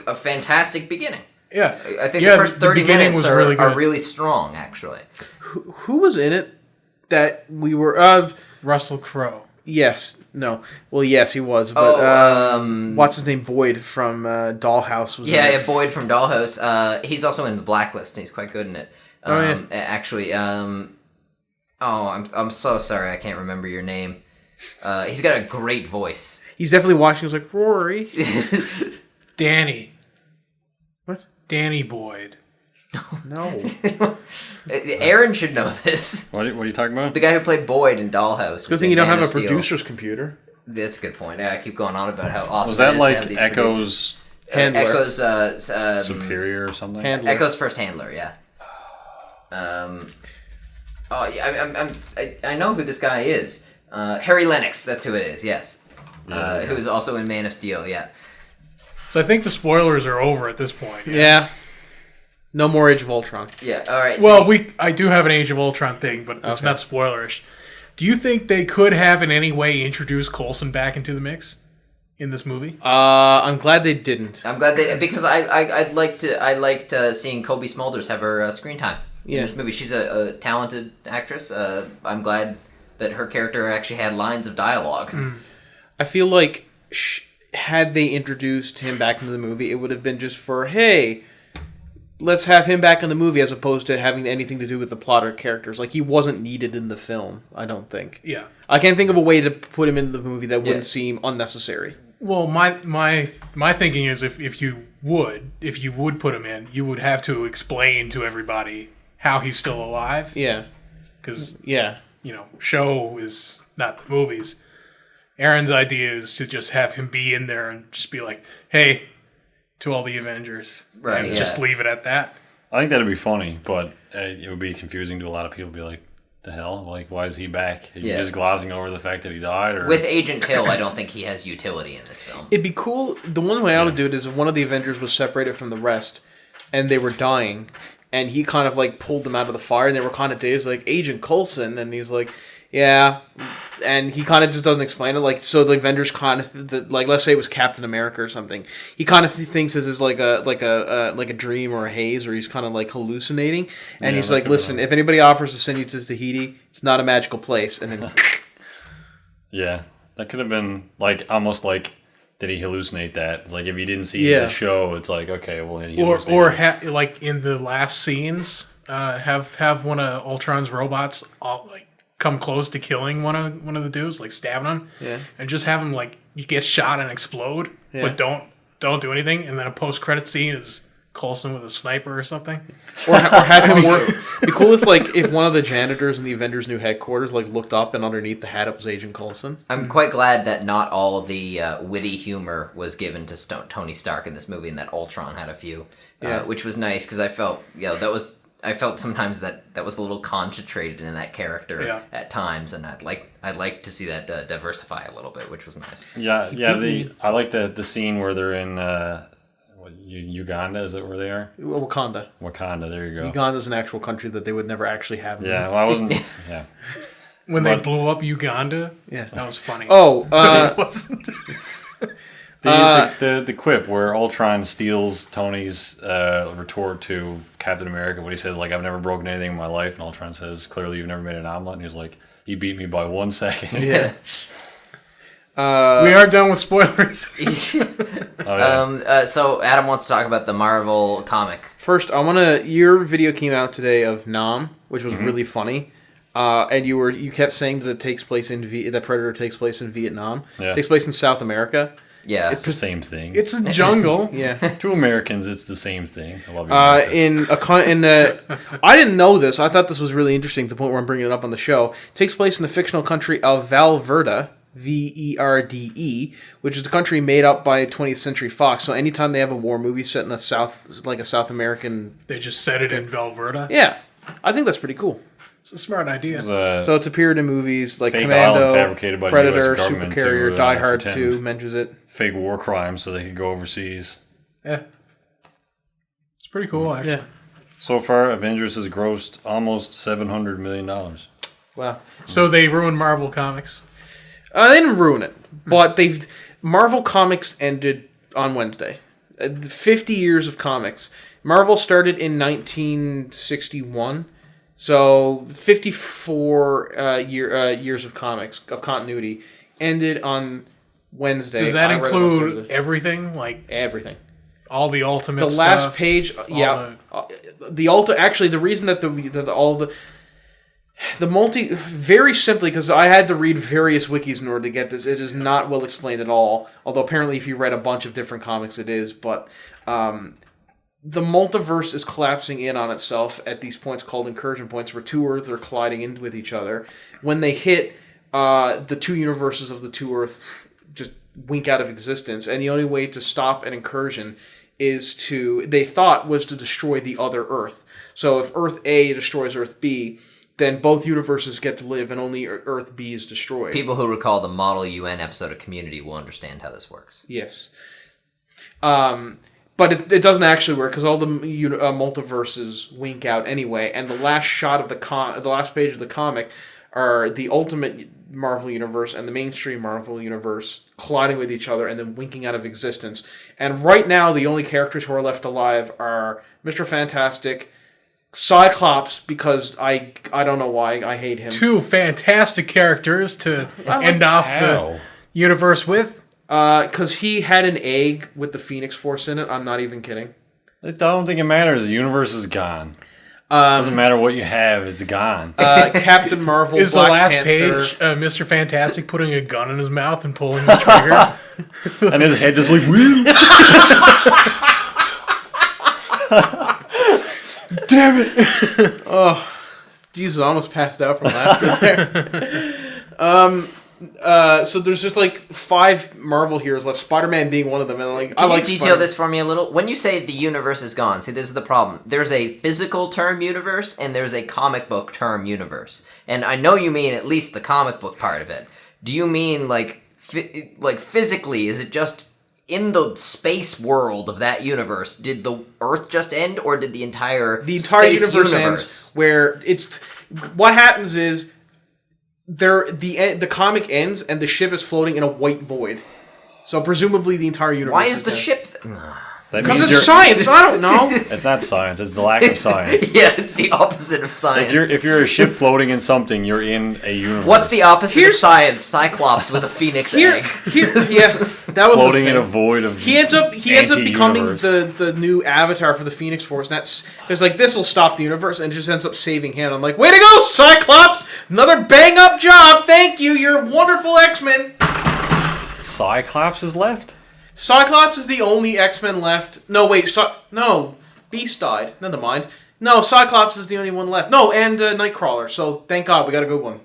a fantastic beginning. Yeah. I think the first 30 minutes are really strong, actually. Who was in it that we were... Russell Crowe. Yes. No. Well, yes, he was. But what's his name? Boyd from Dollhouse. Was yeah, Boyd from Dollhouse. He's also in The Blacklist, and he's quite good in it. Actually, I'm so sorry, I can't remember your name. He's got a great voice. He's definitely watching. He's like, Rory. Danny. What? Danny Boyd. No. Aaron should know this. What are you talking about? The guy who played Boyd in Dollhouse. Good thing you don't have a producer's computer. That's a good point. Yeah, I keep going on about how awesome was that it is like to have these Echo's handler? Echo's superior or something? Handler. Echo's first handler, yeah. I know who this guy is. Harry Lennox, that's who it is, yes. Who is also in Man of Steel, yeah. So I think the spoilers are over at this point. Yeah. No more Age of Ultron. Yeah, alright. Well, I do have an Age of Ultron thing, but it's not spoilerish. Do you think they could have in any way introduced Coulson back into the mix? in this movie? I'm glad they didn't. I'm glad because I liked seeing Kobe Smulders have her screen time in this movie. She's a talented actress. I'm glad that her character actually had lines of dialogue. I feel like had they introduced him back into the movie, it would have been just for, hey, let's have him back in the movie, as opposed to having anything to do with the plot or characters. Like, he wasn't needed in the film, I don't think. Yeah. I can't think of a way to put him in the movie that wouldn't seem unnecessary. Well, my thinking is if you would put him in, you would have to explain to everybody how he's still alive. Yeah. Because, Yeah. show is not the movies. Aaron's idea is to just have him be in there and just be like, hey, to all the Avengers. Right, and just leave it at that. I think that'd be funny, but it would be confusing to a lot of people. Be like, the hell? Like, why is he back? Are you just glossing over the fact that he died? Or With Agent Hill, I don't think he has utility in this film. It'd be cool. The one way I would do it is if one of the Avengers was separated from the rest and they were dying, and he kind of like pulled them out of the fire, and they were kind of dazed, like, Agent Coulson, and he's like, yeah, and he kind of just doesn't explain it. Like, so the Avengers kind of like, let's say it was Captain America or something. He kind of thinks this is like a dream or a haze, or he's kind of like hallucinating. And he's like, listen, if anybody offers to send you to Tahiti, it's not a magical place. And then, yeah, that could have been like almost like, did he hallucinate that? It's like if he didn't see the show, it's like, okay, well, he hallucinated. Like in the last scenes, have one of Ultron's robots come close to killing one of the dudes, like stabbing him, and just have him like you get shot and explode, but don't do anything, and then a post-credit scene is Coulson with a sniper or something, or have him work. It'd be cool if one of the janitors in the Avengers' new headquarters like looked up and underneath the hat it was Agent Coulson. I'm quite glad that not all of the witty humor was given to Tony Stark in this movie, and that Ultron had a few, which was nice because I felt I felt sometimes that was a little concentrated in that character at times, and I'd like to see that diversify a little bit, which was nice. Yeah. I like the scene where they're in Uganda. Is that where they are? Wakanda. Wakanda. There you go. Uganda's an actual country that they would never actually have. Yeah. Well, I wasn't. Yeah. When they blew up Uganda, that was funny. Oh, it wasn't. The quip where Ultron steals Tony's retort to Captain America, what he says, like, I've never broken anything in my life, and Ultron says, clearly you've never made an omelet, and he's like, he beat me by 1 second. Yeah. We are done with spoilers. So Adam wants to talk about the Marvel comic. First, your video came out today of Nam, which was really funny. And you kept saying that it takes place that Predator takes place in Vietnam. Yeah. It takes place in South America. Yeah, it's the same thing. It's a jungle. Yeah, to Americans, it's the same thing. I love I didn't know this. I thought this was really interesting. To the point where I'm bringing it up on the show. It takes place in the fictional country of Valverde, Verde, which is a country made up by 20th Century Fox. So anytime they have a war movie set in the South, like a South American, they just set it in Valverde. Yeah, I think that's pretty cool. It's a smart idea. So it's appeared in movies like Commando, Predator, Supercarrier, Die Hard 2 mentions it. Fake war crimes so they could go overseas. Yeah. It's pretty cool, actually. Yeah. So far, Avengers has grossed almost $700 million. Wow. So they ruined Marvel Comics? They didn't ruin it, but Marvel Comics ended on Wednesday. 50 years of comics. Marvel started in 1961. So 54 years of comics, of continuity, ended on Wednesday. Does that include everything? Like everything. All the Ultimate stuff? The last page, actually, the reason that very simply, because I had to read various wikis in order to get this, it is not well explained at all. Although apparently if you read a bunch of different comics it is, but the multiverse is collapsing in on itself at these points called incursion points, where two Earths are colliding in with each other. When they hit, the two universes of the two Earths just wink out of existence, and the only way to stop an incursion was to destroy the other Earth. So if Earth A destroys Earth B, then both universes get to live, and only Earth B is destroyed. People who recall the Model UN episode of Community will understand how this works. Yes. But it doesn't actually work because all the multiverses wink out anyway. And the last shot of the last page of the comic are the Ultimate Marvel Universe and the mainstream Marvel Universe colliding with each other and then winking out of existence. And right now, the only characters who are left alive are Mr. Fantastic, Cyclops, because I don't know why, I hate him. Two fantastic characters to end off the universe with. Because he had an egg with the Phoenix Force in it. I'm not even kidding. I don't think it matters. The universe is gone. Doesn't matter what you have, it's gone. Captain Marvel, Is Black the last Panther. page Mr. Fantastic putting a gun in his mouth and pulling the trigger? And his head just like, woo! Damn it! Oh, Jesus, I almost passed out from laughter there. So there's just like 5 Marvel heroes left. Spider-Man being one of them, and like Can I like you detail Spider-Man. this for me a little? When you say the universe is gone, see, this is the problem. There's a physical term universe, and there's a comic book term universe. And I know you mean at least the comic book part of it. Do you mean like physically? Is it just in the space world of that universe? Did the Earth just end, or did the entire space universe ends? Where it's what happens is. The comic ends and the ship is floating in a white void. So presumably the entire universe. Why is the dead. ship? Because it's science. I don't know. It's not science. It's the lack of science. Yeah, it's the opposite of science. If you're a ship floating in something, you're in a universe. What's the opposite of science? Cyclops with a phoenix egg. Yeah, that was floating the in thing. a void of He ends up becoming anti-universe. the new avatar for the Phoenix Force, and that's there's like this will stop the universe, and it just ends up saving him. I'm like, way to go, Cyclops! Another bang up job. Thank you. You're wonderful X-Men. Cyclops is left. Cyclops is the only X-Men left. No, wait. No. Beast died. Never mind. No, Cyclops is the only one left. No, and Nightcrawler. So, thank God, we got a good one.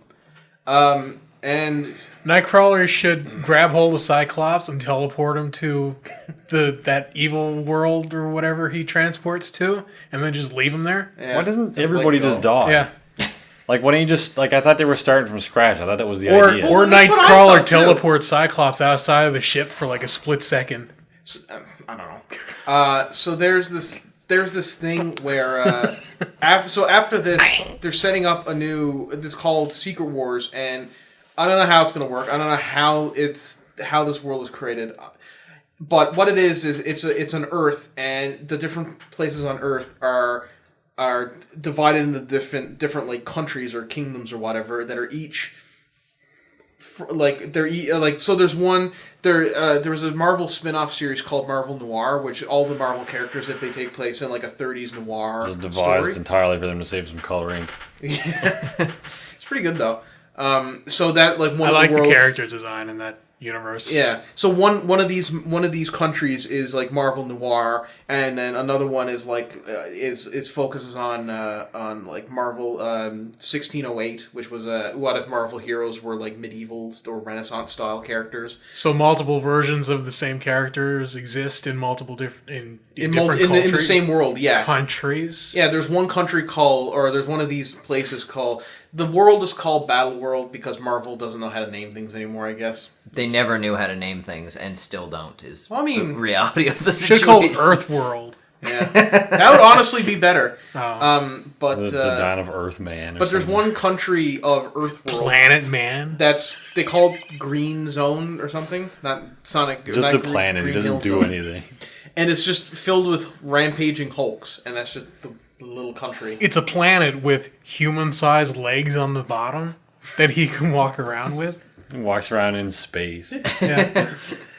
And... Nightcrawler should grab hold of Cyclops and teleport him to that evil world or whatever he transports to, and then just leave him there. Yeah, Why doesn't everybody just die? Yeah. Like, why don't you just... Like, I thought they were starting from scratch. I thought that was the Or idea. Well, that's what I Nightcrawler thought, too. teleports Cyclops outside of the ship for like a split second. I don't know. So there's this thing where after this they're setting up a new it's called Secret Wars, and I don't know how it's gonna work. I don't know how this world is created. But what it is it's an Earth, and the different places on Earth are divided into different like countries or kingdoms or whatever that are each so there's one there was a Marvel spin-off series called Marvel Noir, which all the Marvel characters, if they take place in like a 30s noir It was devised story. entirely for them to save some coloring. It's pretty good though. So that like one I of like the worlds, the character design in that universe. Yeah. So one of these countries is like Marvel Noir, and then another one is like is focuses on like Marvel 1608, which was what if Marvel heroes were like medieval or Renaissance style characters. So multiple versions of the same characters exist in multiple different different in countries. the same world. Yeah. Countries. Yeah, there's one country there's one of these places called, the world is called Battle World because Marvel doesn't know how to name things anymore, I guess. They never knew how to name things and still don't, the reality of the Should situation. call Earth World. Yeah. That would honestly be better. Oh. But The Dawn of Earth Man. but there's one country of Earth World Planet Man. they called Green Zone or something. Not Sonic. just not a Green- planet. It Green doesn't Hill do Zone. anything. And it's just filled with rampaging Hulks, and that's just the little country. It's a planet with human-sized legs on the bottom that he can walk around with. He walks around in space. Yeah.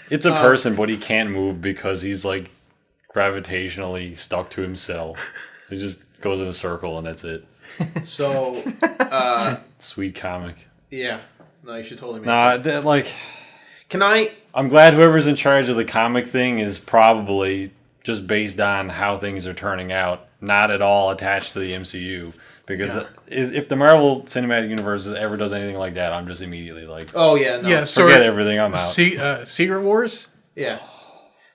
It's a person, but he can't move because he's like gravitationally stuck to himself. He just goes in a circle and that's it. So, Sweet comic. yeah. No, you should totally make Nah, that. I'm glad whoever's in charge of the comic thing is probably just based on how things are turning out, not at all attached to the MCU. Because if the Marvel Cinematic Universe ever does anything like that, I'm just immediately like, Oh, yeah, no. Yeah, so forget everything, I'm out. Secret Wars? Yeah.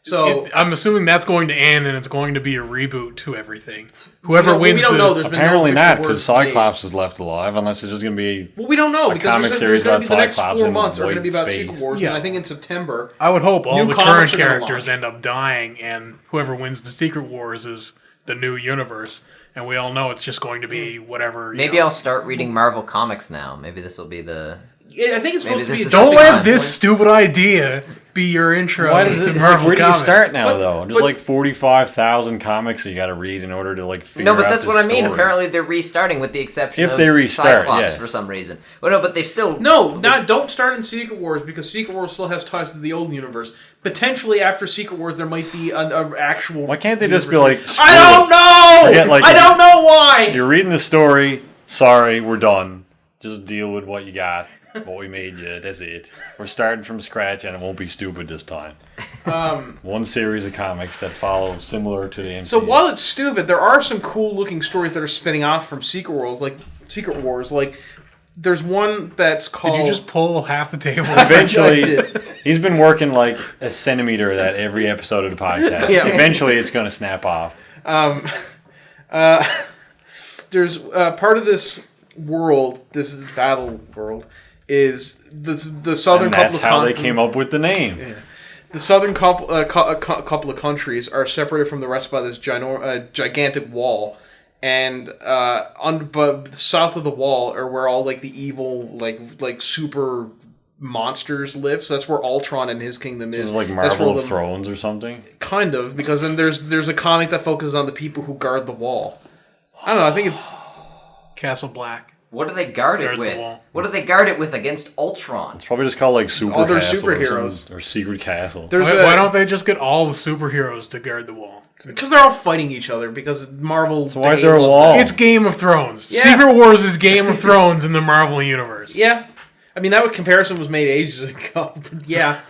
So, I'm assuming that's going to end and it's going to be a reboot to everything. Whoever we wins don't the... know. There's been Apparently no not, official because words made. Cyclops is left alive, unless it's just going to be... Well, we don't know, because comic there's series going to be about the next Cyclops 4 in months are going to be white about space. Secret Wars, Yeah. and I think in September... I would hope all New the comics current are gonna characters launch. end up dying and whoever wins the Secret Wars is the new universe. and we all know it's just going to be whatever. Maybe I'll start reading Marvel comics now. Maybe this will be the. Yeah, I think it's supposed to be. Don't let this stupid idea be your intro to Marvel Where do you comics. start now, though? There's like 45,000 comics you got to read in order to like figure No, out but that's the what I mean. story. Apparently, they're restarting with the exception If of they restart, Cyclops yes. for some reason. Well, no, but they still. Don't start in Secret Wars because Secret Wars still has ties to the old universe. Potentially, after Secret Wars, there might be an actual. Why can't they just be like? I don't know. Forget, like, I don't know why. You're reading the story. Sorry, we're done. Just deal with what you got. What we made you. That's it. We're starting from scratch, and it won't be stupid this time. One series of comics that follow similar to the MCU. So while it's stupid, there are some cool looking stories that are spinning off from Secret Wars. Like there's one that's called. Did you just pull half the table? Eventually, he's been working like a centimeter of that every episode of the podcast. Yeah. Eventually, it's going to snap off. There's part of this world. This is battle world. Is the southern And couple that's of how they came up with the name. Yeah. The southern couple of countries are separated from the rest by this gigantic wall, and but south of the wall are where all like the evil like super monsters live. So that's where Ultron and his kingdom is. This is like That's where Marvel of Thrones or something. kind of, because then there's a comic that focuses on the people who guard the wall. I don't know. I think it's Castle Black. What do they guard it Guards the with? wall. What do they guard it with against Ultron? It's probably just called like Super Other Castle superheroes. or Secret Castle. there's Why don't they just get all the superheroes to guard the wall? because they're all fighting each other because Marvel. So why is there a wall? It's Game of Thrones. Yeah. Secret Wars is Game of Thrones in the Marvel universe. Yeah, I mean that comparison was made ages ago. But yeah,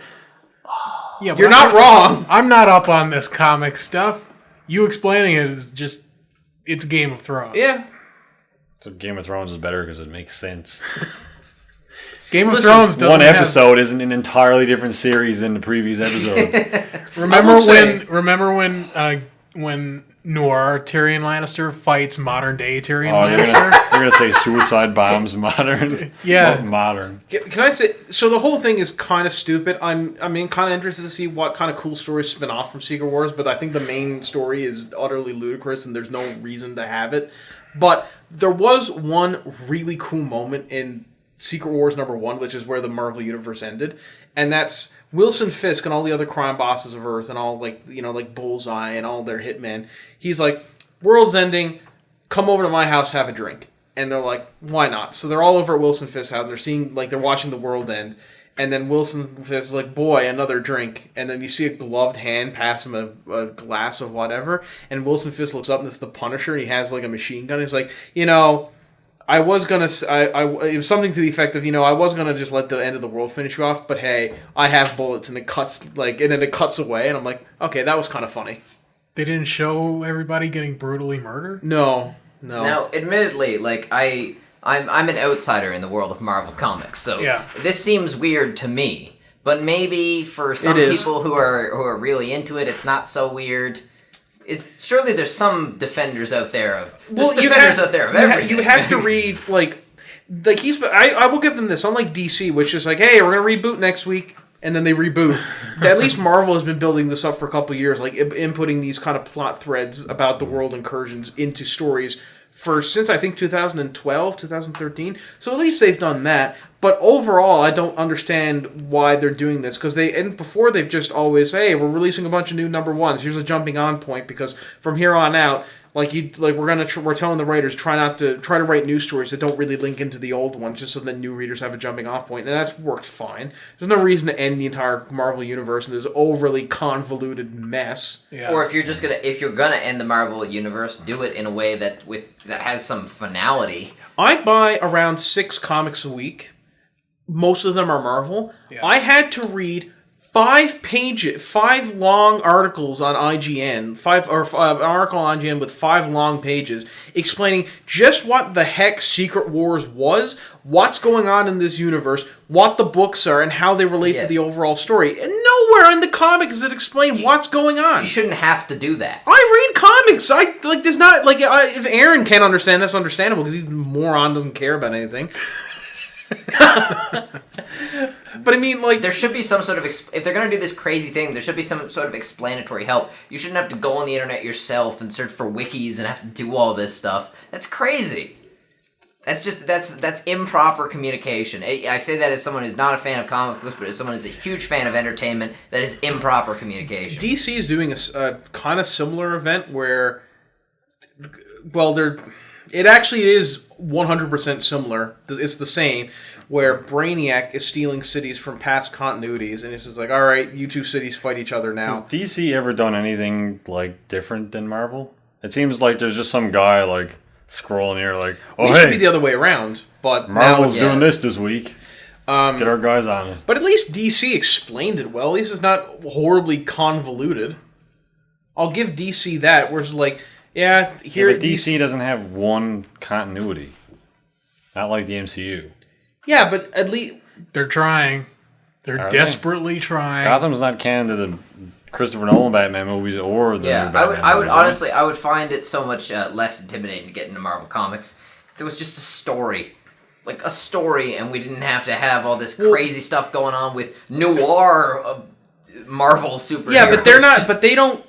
Yeah, but you're not wrong. I'm not up on this comic stuff. You explaining it is just it's Game of Thrones. Yeah. So Game of Thrones is better because it makes sense. Game of Listen, Thrones doesn't One have- episode isn't an entirely different series than the previous episodes. Remember when Noir Tyrion Lannister fights modern day Tyrion Oh, Lannister? they're gonna say suicide bombs modern. Yeah. Well, modern. Can I say so? The whole thing is kind of stupid. kind of interested to see what kind of cool stories spin off from Secret Wars, but I think the main story is utterly ludicrous and there's no reason to have it. But there was one really cool moment in Secret Wars #1, which is where the Marvel Universe ended, and that's Wilson Fisk and all the other crime bosses of Earth and all like Bullseye and all their hitmen. He's like, world's ending, come over to my house, have a drink. And they're like, why not? So they're all over at Wilson Fisk's house, and they're watching the world end. And then Wilson Fisk is like, boy, another drink. And then you see a gloved hand pass him a glass of whatever. And Wilson Fisk looks up, and it's the Punisher, and he has like a machine gun. He's like, I was gonna, it was something to the effect of, I was gonna just let the end of the world finish you off, but hey, I have bullets, and it cuts, and then it cuts away, and I'm like, okay, that was kind of funny. They didn't show everybody getting brutally murdered? No. Now, admittedly, I'm an outsider in the world of Marvel Comics, so Yeah. this seems weird to me. But maybe for some It is. people who are really into it, it's not so weird. Surely there's some defenders out there of everything. You have to read I will give them this. Unlike DC, which is like, hey, we're gonna reboot next week, and then they reboot. At least Marvel has been building this up for a couple of years, like inputting these kind of plot threads about the world incursions into stories since I think 2012, 2013. So at least they've done that. But overall, I don't understand why they're doing this, because before they've just always, hey, we're releasing a bunch of new #1s. Here's a jumping on point, because from here on out, we're telling the writers try to write new stories that don't really link into the old ones, just so that new readers have a jumping off point, and that's worked fine. There's no reason to end the entire Marvel universe in this overly convoluted mess. Yeah. Or if you're gonna end the Marvel universe, do it in a way that has some finality. I buy around 6 comics a week. Most of them are Marvel. Yeah. I had to read 5 long articles on IGN, an article on IGN with 5 long pages explaining just what the heck Secret Wars was, what's going on in this universe, what the books are, and how they relate to the overall story. And nowhere in the comic does it explain what's going on. You shouldn't have to do that. I read comics. There's not if Aaron can't understand, that's understandable because he's a moron, doesn't care about anything. But I mean, like, There should be some sort of if they're gonna do this crazy thing, there should be some sort of explanatory help. You shouldn't have to go on the internet yourself and search for wikis and have to do all this stuff. That's crazy. That's improper communication. I say that as someone who's not a fan of comic books, but as someone who's a huge fan of entertainment. That is improper communication. DC is doing a kind of similar event where, well, it actually is 100% similar. It's the same, where Brainiac is stealing cities from past continuities, and it's just like, all right, you two cities fight each other now. Has DC ever done anything like different than Marvel? It seems like there's just some guy like scrolling here, like, oh, it should be the other way around, but Marvel's now doing this week. Get our guys on it. But at least DC explained it well. At least it's not horribly convoluted. I'll give DC that, where it's like, yeah, here... Yeah, but DC doesn't have one continuity. Not like the MCU. Yeah, but at least... They're trying. They're desperately trying. Gotham's not canon to the Christopher Nolan Batman movies or the new Batman I would movies, honestly, I would find it so much less intimidating to get into Marvel Comics if there was just a story. Like a story, and we didn't have to have all this crazy stuff going on with noir Marvel superheroes. Yeah, but they're not. But they don't.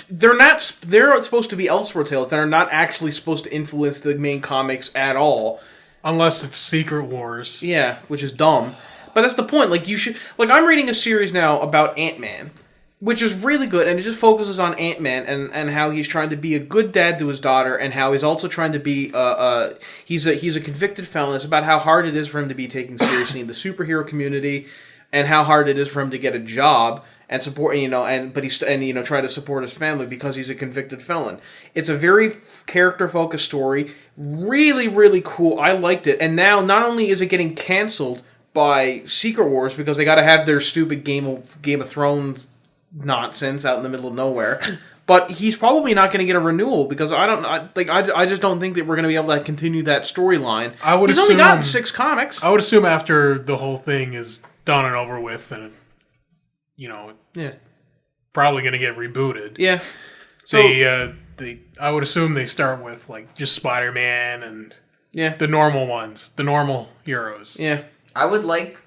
They're not. They're supposed to be Elseworld tales that are not actually supposed to influence the main comics at all, unless it's Secret Wars. Yeah, which is dumb. But that's the point. Like, you should. Like, I'm reading a series now about Ant-Man, which is really good, and it just focuses on Ant-Man and how he's trying to be a good dad to his daughter, and how he's also trying to be he's a convicted felon. It's about how hard it is for him to be taken seriously in the superhero community, and how hard it is for him to get a job and support, try to support his family because he's a convicted felon. It's a very character-focused story, really, really cool. I liked it, and now not only is it getting canceled by Secret Wars because they got to have their stupid Game of Thrones nonsense out in the middle of nowhere, but he's probably not going to get a renewal because I just don't think that we're going to be able to continue that storyline. He's only got 6 comics. I would assume after the whole thing is done and over with, and probably going to get rebooted. Yeah, so I would assume they start with like just Spider-Man and the normal ones, the normal heroes. Yeah, I would like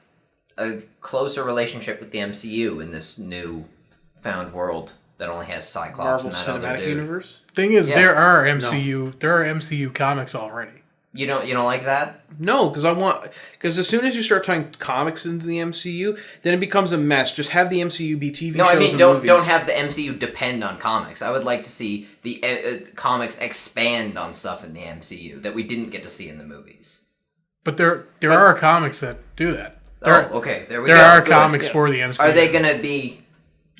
a closer relationship with the MCU in this new found world that only has Cyclops Marvel and that other Cinematic dude. Universe. Thing is, there are MCU comics already. You don't like that? No, because as soon as you start tying comics into the MCU, then it becomes a mess. Just have the MCU be TV shows. No, I mean and movies. don't have the MCU depend on comics. I would like to see the comics expand on stuff in the MCU that we didn't get to see in the movies. But there are comics that do that. Okay, there we go. There are Good. comics for the MCU. Are they gonna be?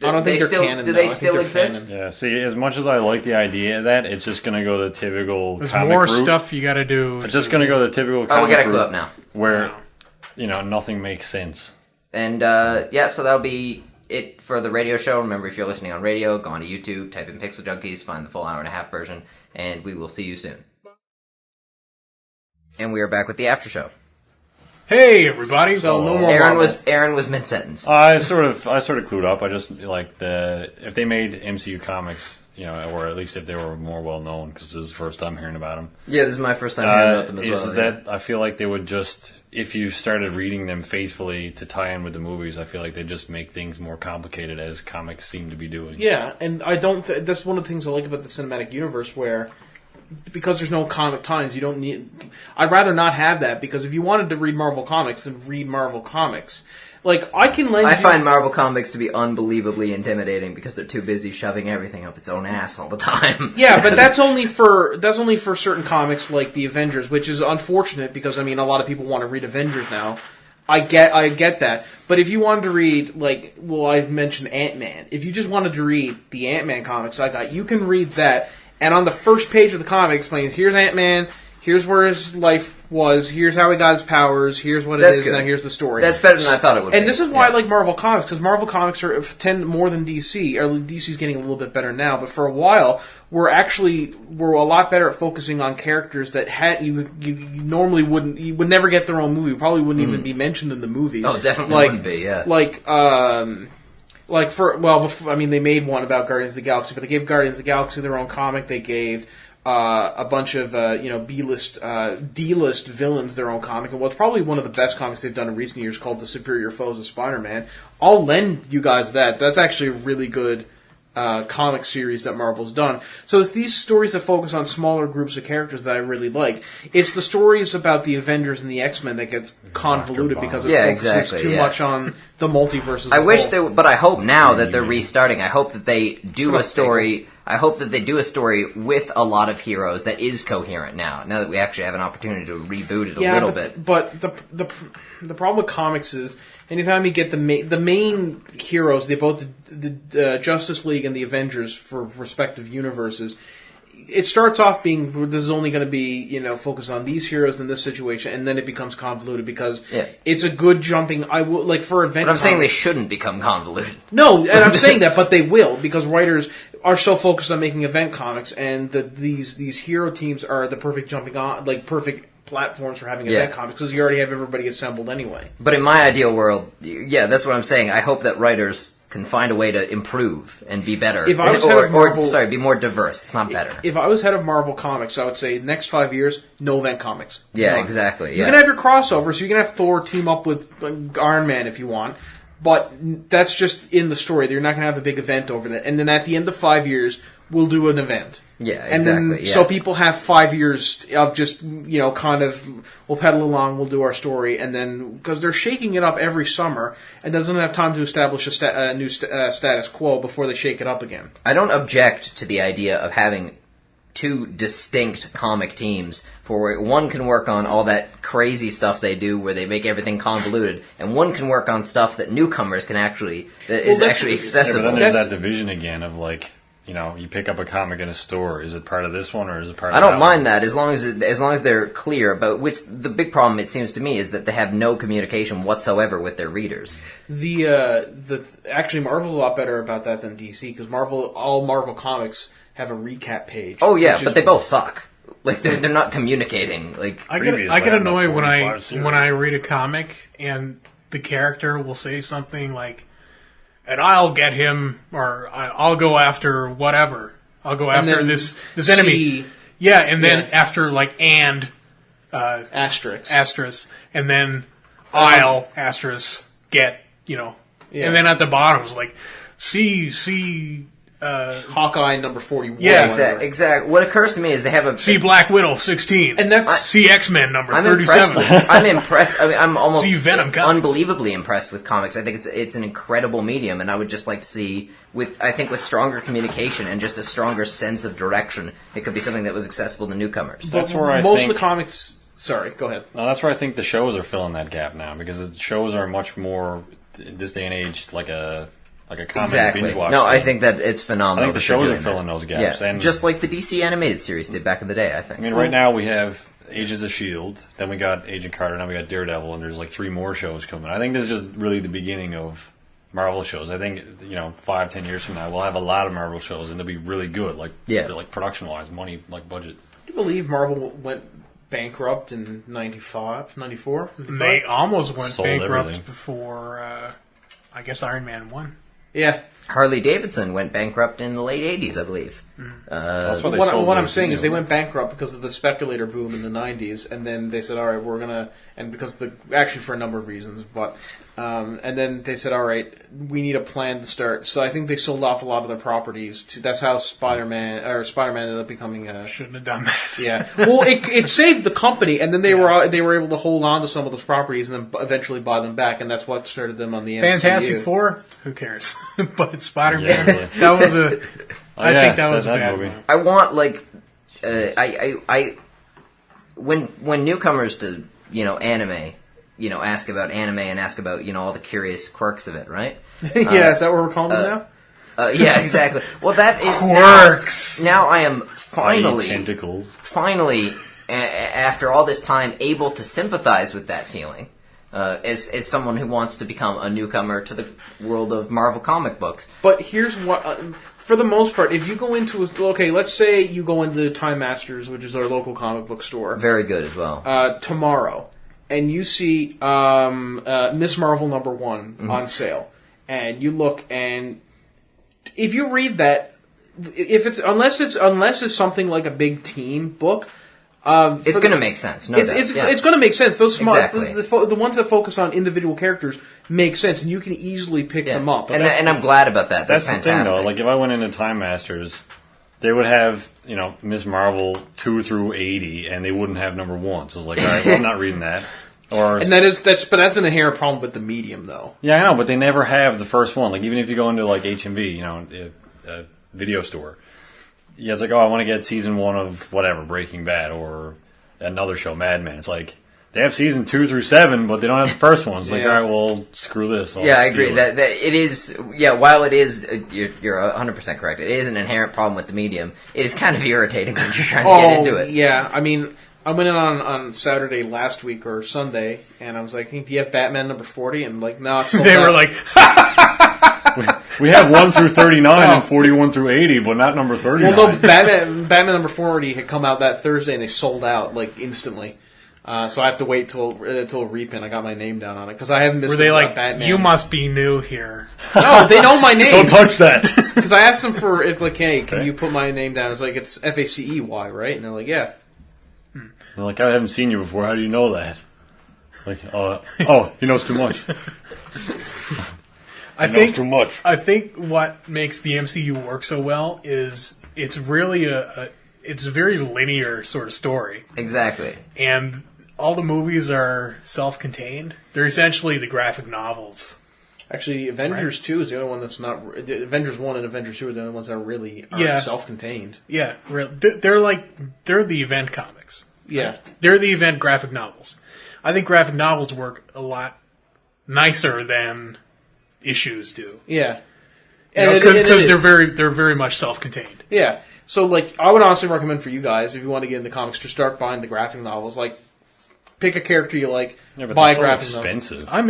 I don't think they're still, canon. Do they still exist? Yeah, see, as much as I like the idea of that, it's just going to go the typical There's comic more route. Stuff you got to do. It's just going to go the typical comic Oh, we got a route clue up now. where, nothing makes sense. And, so that'll be it for the radio show. Remember, if you're listening on radio, go on to YouTube, type in Pixel Junkies, find the full hour-and-a-half version, and we will see you soon. And we are back with the after show. Hey, everybody! So no more. Aaron was mid-sentence. I sort of clued up. I just like if they made MCU comics, or at least if they were more well known, because this is the first time hearing about them. Yeah, this is my first time hearing about them as well. Is that I feel like they would just, if you started reading them faithfully to tie in with the movies, I feel like they just make things more complicated, as comics seem to be doing. Yeah, and I don't. That's one of the things I like about the cinematic universe, where because there's no comic ties, you don't need. I'd rather not have that, because if you wanted to read Marvel Comics, then read Marvel Comics. Like, I can lend I you... find Marvel Comics to be unbelievably intimidating because they're too busy shoving everything up its own ass all the time. Yeah, but that's only for certain comics like the Avengers, which is unfortunate because, a lot of people want to read Avengers now. I get that. But if you wanted to read, I mentioned Ant-Man. If you just wanted to read the Ant-Man comics you can read that. And on the first page of the comic explains, here's Ant-Man, here's where his life was, here's how he got his powers, here's what it is, good. now here's the story. That's better than I thought it would be. And this is why I like Marvel Comics, because Marvel Comics tend more than DC, or DC's getting a little bit better now, but for a while, we're a lot better at focusing on characters that you normally you would never get their own movie, probably wouldn't even be mentioned in the movies. Oh, definitely wouldn't be, yeah. They made one about Guardians of the Galaxy, but they gave Guardians of the Galaxy their own comic. They gave a bunch of B-list, D-list villains their own comic, and what's probably one of the best comics they've done in recent years called The Superior Foes of Spider-Man. I'll lend you guys that. That's actually a really good comic series that Marvel's done. So it's these stories that focus on smaller groups of characters that I really like. It's the stories about the Avengers and the X-Men that gets convoluted because it focuses too much on the multiverse. But I hope now that they're restarting, I hope that they do a story. I hope that they do a story with a lot of heroes that is coherent now. Now that we actually have an opportunity to reboot it a little bit. But the problem with comics is anytime you get the main heroes, they both the Justice League and the Avengers for respective universes. It starts off being this is only going to be focused on these heroes in this situation, and then it becomes convoluted because it's a good jumping. For event. But I'm saying they shouldn't become convoluted. No, and I'm saying that, but they will because writers are so focused on making event comics, and these hero teams are the perfect jumping on, perfect platforms for having event comics because you already have everybody assembled anyway. But in my ideal world, that's what I'm saying. I hope that writers can find a way to improve and be better. If I was head of Marvel, be more diverse. It's not better. If I was head of Marvel Comics, I would say next 5 years, no event comics. Yeah, None. exactly. You can have your crossovers. So you can have Thor team up with Iron Man if you want. But that's just in the story. You're not going to have a big event over that. And then at the end of 5 years, we'll do an event. Yeah, exactly. And then, so people have 5 years of just, we'll pedal along, we'll do our story, and then, because they're shaking it up every summer, and doesn't have time to establish a new status quo before they shake it up again. I don't object to the idea of having two distinct comic teams for where one can work on all that crazy stuff they do where they make everything convoluted, and one can work on stuff that newcomers can actually accessible. Yeah, but then there's that division again of you pick up a comic in a store. Is it part of this one or is it part of I don't mind one? that as long as they're clear. But which the big problem it seems to me is that they have no communication whatsoever with their readers. Actually Marvel's a lot better about that than DC because all Marvel comics have a recap page. Oh yeah, but they both suck. They're not communicating. I get annoyed when I read a comic and the character will say something like, and I'll get him, or I'll go after whatever. I'll go after this enemy. Yeah, and then after asterisk, and then I'll asterisk get, and then at the bottom it's like, see, Hawkeye number 41. Yeah, exactly. What occurs to me is they have a see Black Widow 16, and that's see X-Men number 37. I'm impressed. I'm almost see Venom unbelievably impressed with comics. I think it's an incredible medium, and I would just like to see with stronger communication and just a stronger sense of direction, it could be something that was accessible to newcomers. That's where most of the comics. Sorry, go ahead. No, that's where I think the shows are filling that gap now because the shows are much more this day and age like a comic binge watch. No, I think that it's phenomenal. I think the shows are filling those gaps. Yeah, and just like the DC animated series did back in the day, I think. I mean, right now we have Agents of S.H.I.E.L.D., then we got Agent Carter, now we got Daredevil, and there's 3 more shows coming. I think this is just really the beginning of Marvel shows. I think, 5-10 years from now, we'll have a lot of Marvel shows, and they'll be really good, production-wise, money, budget. Do you believe Marvel went bankrupt in 95, 94? They almost went bankrupt before, I guess, Iron Man 1. Yeah. Harley Davidson went bankrupt in the late 80s, I believe. That's what I'm saying is they went bankrupt because of the speculator boom in the 90s, and then they said, all right, we're going to... And because actually for a number of reasons, but... and then they said, all right, we need a plan to start. So I think they sold off a lot of their properties. That's how Spider-Man ended up becoming... Shouldn't have done that. Yeah. Well, it saved the company, and then they were able to hold on to some of those properties and then eventually buy them back, and that's what started them on the MCU. Fantastic Four? Who cares? But it's Spider-Man. That was a... I think that was a bad movie. I want, when newcomers to, anime... ask about anime and ask about, all the curious quirks of it, right? Yeah, is that what we're calling them now? Yeah, exactly. Well, that is quirks. Now I am finally, after all this time, able to sympathize with that feeling. As someone who wants to become a newcomer to the world of Marvel comic books. But here's what... for the most part, if you go into... let's say you go into Time Masters, which is our local comic book store. Very good as well. Tomorrow. And you see Miss Marvel number 1 on sale. And you look, and if you read that, if it's unless it's something like a big team book. It's going to make sense. No doubt. It's going to make sense. Those small, Exactly. the ones that focus on individual characters make sense, and you can easily pick them up. And I'm glad about that. That's the fantastic. thing, though. Like, if I went into Time Masters, they would have, Ms. Marvel 2 through 80, and they wouldn't have number 1. So it's like, all right, well, I'm not reading that. And that's an inherent problem with the medium, though. Yeah, I know, but they never have the first one. Like, even if you go into, like, HMV, a video store, yeah, it's like, oh, I want to get season 1 of whatever, Breaking Bad, or another show, Mad Men. It's like, they have season 2 through 7, but they don't have the first one. It's like, all right, well, screw this. I agree. That it is. Yeah, while it is, you're 100% correct. It is an inherent problem with the medium. It is kind of irritating when you're trying to get into it. Yeah, I mean, I went in on Saturday last week or Sunday, and I was like, hey, do you have Batman number 40? And like, no, it's sold They out. were like, We have 1 through 39 and 41 through 80, but not number 39. Well, no, Batman number 40 had come out that Thursday, and they sold out like instantly. So I have to wait till reprint. I got my name down on it because I haven't missed. were they like, Batman. you must be new here? No, they know my name. Don't touch that. Because I asked them for if like, hey, can you put my name down? It's like it's FACEY, right? And they're like, yeah. They're like, I haven't seen you before. How do you know that? Like, oh, he knows too much. I knows too much. I think what makes the MCU work so well is it's really it's a very linear sort of story, Exactly. and all the movies are self-contained. They're essentially the graphic novels. Actually, Avengers 2 is the only one that's not. Avengers 1 and Avengers 2 are the only ones that really are self-contained. Yeah, they're the event comics. Yeah. They're the event graphic novels. I think graphic novels work a lot nicer than issues do. Yeah. Because they're very much self-contained. Yeah. So, like, I would honestly recommend for you guys, if you want to get into comics, to start buying the graphic novels. Like, pick a character you like, buy a graphic novel. Expensive. I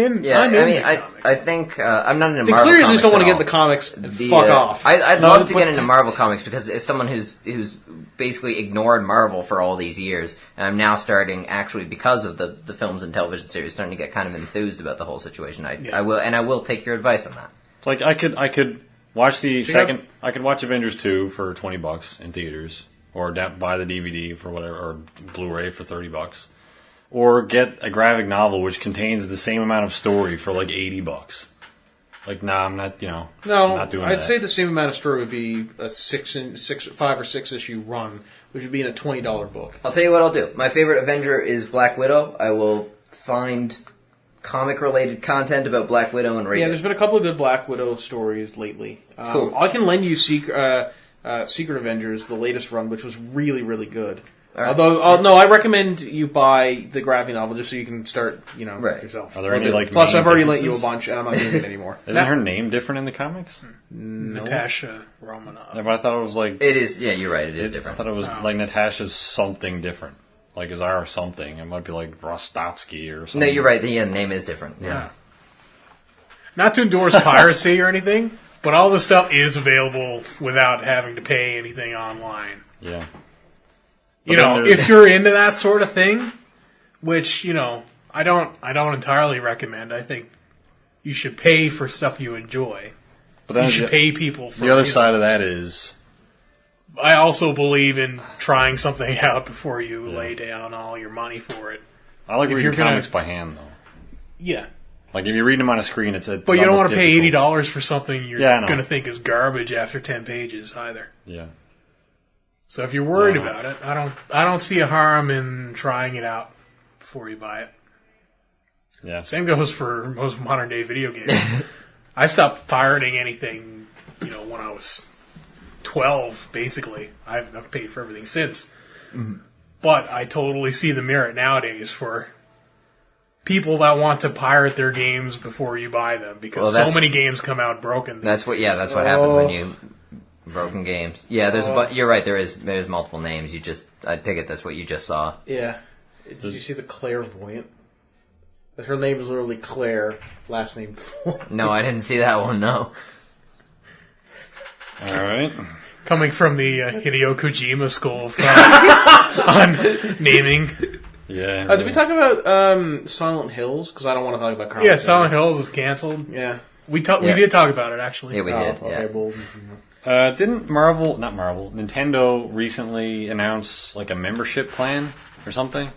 think I'm not into They Marvel clearly comics just don't want to at get all. into comics and fuck off. I'd love to get into Marvel comics because as someone who's basically ignored Marvel for all these years, and I'm now starting, actually, because of the films and television series, starting to get kind of enthused about the whole situation. I will take your advice on that. It's like I could watch I could watch Avengers 2 for $20 in theaters, or buy the DVD for whatever, or Blu-ray for $30, or get a graphic novel which contains the same amount of story for like $80. Like, nah, I'm not. I'm not doing that. I'd say the same amount of story would be a 5 or 6 issue run, which would be in a $20 book. I'll tell you what I'll do. My favorite Avenger is Black Widow. I will find comic-related content about Black Widow and read it. There's been a couple of good Black Widow stories lately. Cool. I can lend you Secret Avengers, the latest run, which was really, really good. All right. Although, no, I recommend you buy the graphic novel just so you can start, yourself. Are there any like? Plus, I've already lent differences? you a bunch, and I'm not doing it anymore. Isn't her name different in the comics? No. Natasha Romanoff. Yeah, but I thought it was like. It is. Yeah, you're right. It is I different. thought it was like Natasha's something different. Like, is our something? It might be like Rostotsky or something. No, you're right. The name is different. Yeah. Not to endorse piracy or anything, but all this stuff is available without having to pay anything online. Yeah. If you're into that sort of thing, which, I don't entirely recommend. I think you should pay for stuff you enjoy. But then You should pay people for the other side of that is I also believe in trying something out before you lay down all your money for it. I like If reading you're gonna- comics by hand though. Yeah. Like if you're reading them on a screen, it's But you don't want to pay difficult. $80 for something you're Yeah, I know. going to think is garbage after 10 pages either. Yeah. So if you're worried Yeah. about it, I don't see a harm in trying it out before you buy it. Yeah. Same goes for most modern day video games. I stopped pirating anything, when I was 12, basically. I've paid for everything since. Mm-hmm. But I totally see the merit nowadays for people that want to pirate their games before you buy them, because so many games come out broken. That's what happens when you broken games. Yeah, you're right. There's multiple names. I take it that's what you just saw. Yeah. Did you see the Clairvoyant? Her name is literally Claire, last name. No, I didn't see that one. No. All right. Coming from the Hideo Kojima school of thought on naming. Yeah. Did we talk about Silent Hills? Because I don't want to talk about comics. Yeah, Silent Hills is canceled. Yeah. We did talk about it, actually. Yeah, we did. Yeah. Okay, well, Didn't Nintendo recently announce like a membership plan or something?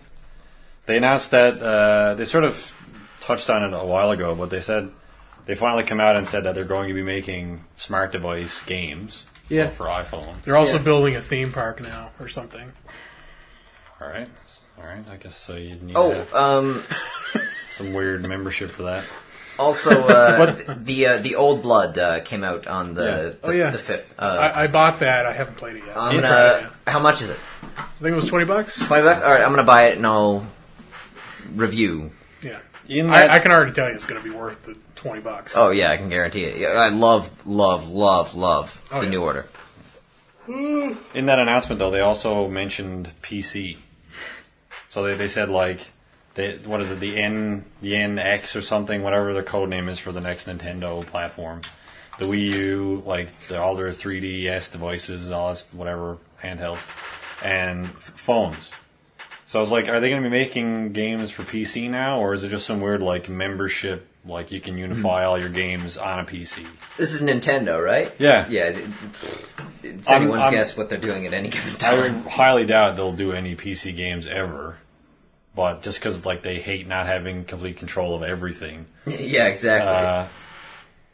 They announced that they sort of touched on it a while ago, but they said they finally come out and said that they're going to be making smart device games for iPhone. They're also building a theme park now or something. All right. I guess you need some weird membership for that. Also, the Old Blood came out on the 5th. I bought that. I haven't played it yet. How much is it? I think it was $20. $20? All right, I'm gonna buy it and I'll review. Yeah, I can already tell you it's gonna be worth the $20. Oh yeah, I can guarantee it. Yeah, I love the New Order. In that announcement, though, they also mentioned PC. So they said like. What is it? The NX or something, whatever the code name is for the next Nintendo platform. The Wii U, like all their 3DS devices, all this, whatever handhelds, and phones. So I was like, are they going to be making games for PC now, or is it just some weird like membership, like you can unify all your games on a PC? This is Nintendo, right? Yeah. Yeah. It's anyone's guess what they're doing at any given time. I would highly doubt they'll do any PC games ever. But just because like they hate not having complete control of everything. Yeah, exactly.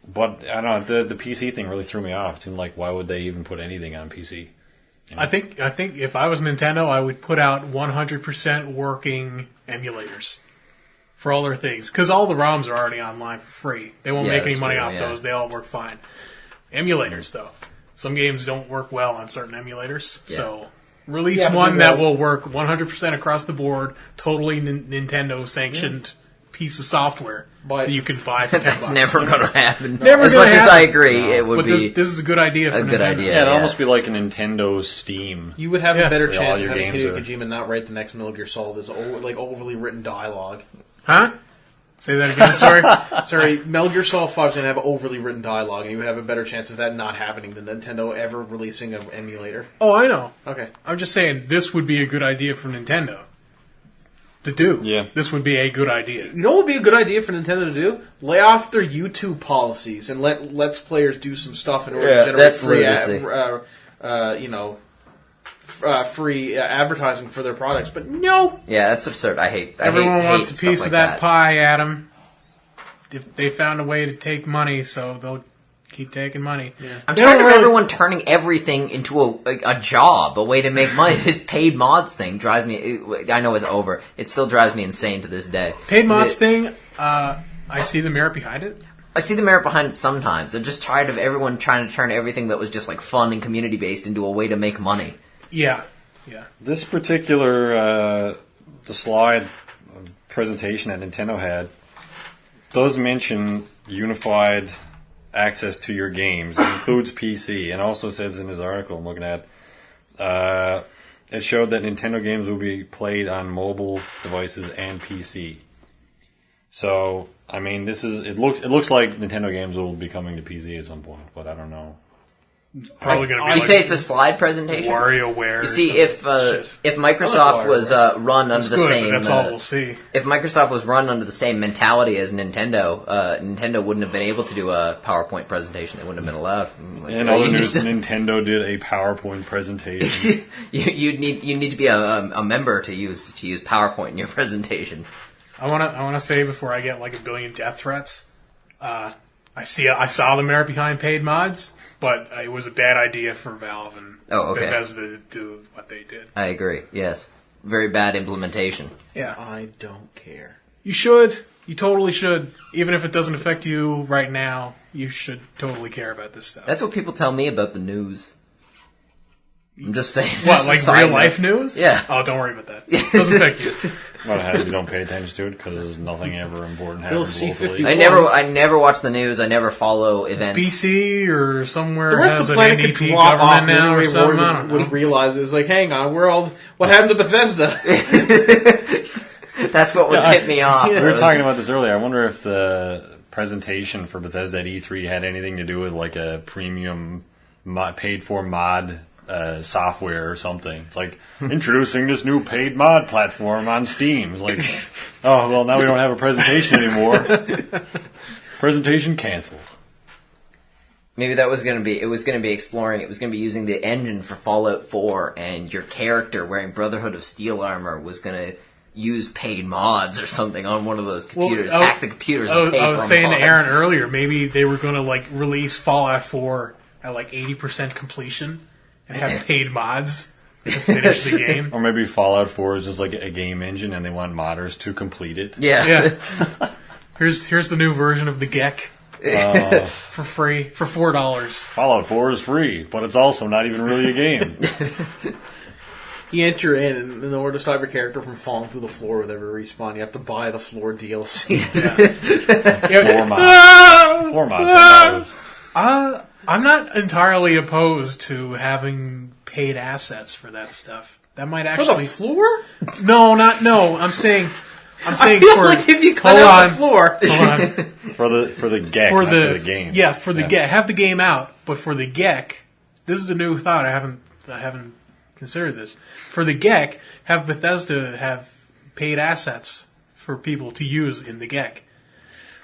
But I don't know, the PC thing really threw me off. It seemed like why would they even put anything on PC? You know? I think if I was Nintendo, I would put out 100% working emulators for all their things, because all the ROMs are already online for free. They won't make any money off those. They all work fine. Emulators, though, some games don't work well on certain emulators, so. Release one that will work 100% across the board, totally Nintendo sanctioned piece of software that you can buy for $10. That's never going to happen. As much as I agree, it would be. This is a good idea for Nintendo. Yeah, it'd almost be like a Nintendo Steam. You would have a better chance of your having games Hideo Kojima not write the next Metal Gear Solid as overly written dialogue. Huh? Say that again, sorry? Sorry, Metal Gear Solid 5 is going to have overly written dialogue, and you would have a better chance of that not happening than Nintendo ever releasing an emulator. Oh, I know. Okay. I'm just saying, this would be a good idea for Nintendo to do. Yeah. This would be a good idea. You know what would be a good idea for Nintendo to do? Lay off their YouTube policies and let Let's Players do some stuff in order to generate free advertising for their products, but no. Yeah, that's absurd. Everyone wants a piece of that like pie, Adam. If they found a way to take money, so they'll keep taking money. Yeah. I'm tired of everyone turning everything into a job, a way to make money. This paid mods thing drives me. I know it's over. It still drives me insane to this day. Paid mods thing. I see the merit behind it. I see the merit behind it sometimes. I'm just tired of everyone trying to turn everything that was just like fun and community based into a way to make money. Yeah. This particular the slide presentation that Nintendo had does mention unified access to your games. It includes PC, and also says in this article I'm looking at, it showed that Nintendo games will be played on mobile devices and PC. So, I mean, it looks like Nintendo games will be coming to PC at some point, but I don't know. Probably going to be. You say it's a slide presentation? WarioWare. You see, if Microsoft was run under the same, that's all we'll see. If Microsoft was run under the same mentality as Nintendo, Nintendo wouldn't have been able to do a PowerPoint presentation. They wouldn't have been allowed. In other news, Nintendo did a PowerPoint presentation. you need to be a member to use PowerPoint in your presentation. I want to say before I get like a billion death threats, I saw the merit behind paid mods. But it was a bad idea for Valve and Bethesda to do what they did. I agree, yes. Very bad implementation. Yeah. I don't care. You should. You totally should. Even if it doesn't affect you right now, you should totally care about this stuff. That's what people tell me about the news. I'm just saying. What, like real life news? Yeah. Oh, don't worry about that. It doesn't affect you. Well, you don't pay attention to it because nothing ever important happens locally. I never watch the news. I never follow events. BC or somewhere the rest has of the an planet could NDT drop off government now or something. I don't know. Would realize it was like, hang on, what happened to Bethesda? That's what would tip me off. We were talking about this earlier. I wonder if the presentation for Bethesda at E3 had anything to do with like a premium paid for mod software or something. It's like introducing this new paid mod platform on Steam. It's like, oh well, now we don't have a presentation anymore. Presentation canceled. Maybe that was gonna be. It was gonna be exploring. It was gonna be using the engine for Fallout 4, and your character wearing Brotherhood of Steel armor was gonna use paid mods or something on one of those computers. Hack the computers. And pay I was for saying to mod. Aaron earlier, maybe they were going to like release Fallout 4 at like 80% completion and have paid mods to finish the game. Or maybe Fallout 4 is just like a game engine and they want modders to complete it. Yeah. Yeah. Here's the new version of the GEC for free for $4. Fallout 4 is free, but it's also not even really a game. You enter in order to stop your character from falling through the floor with every respawn, you have to buy the floor DLC. Floor mod. Floor mod, $10. I'm not entirely opposed to having paid assets for that stuff. That might For actually the floor? no. I'm saying I for feel like if you cut hold out on. the floor. Hold on. For the GEC, for not the for the game. Yeah, for the GEC. Have the game out, but for the GEC, this is a new thought. I haven't considered this. For the GEC, have Bethesda have paid assets for people to use in the GEC.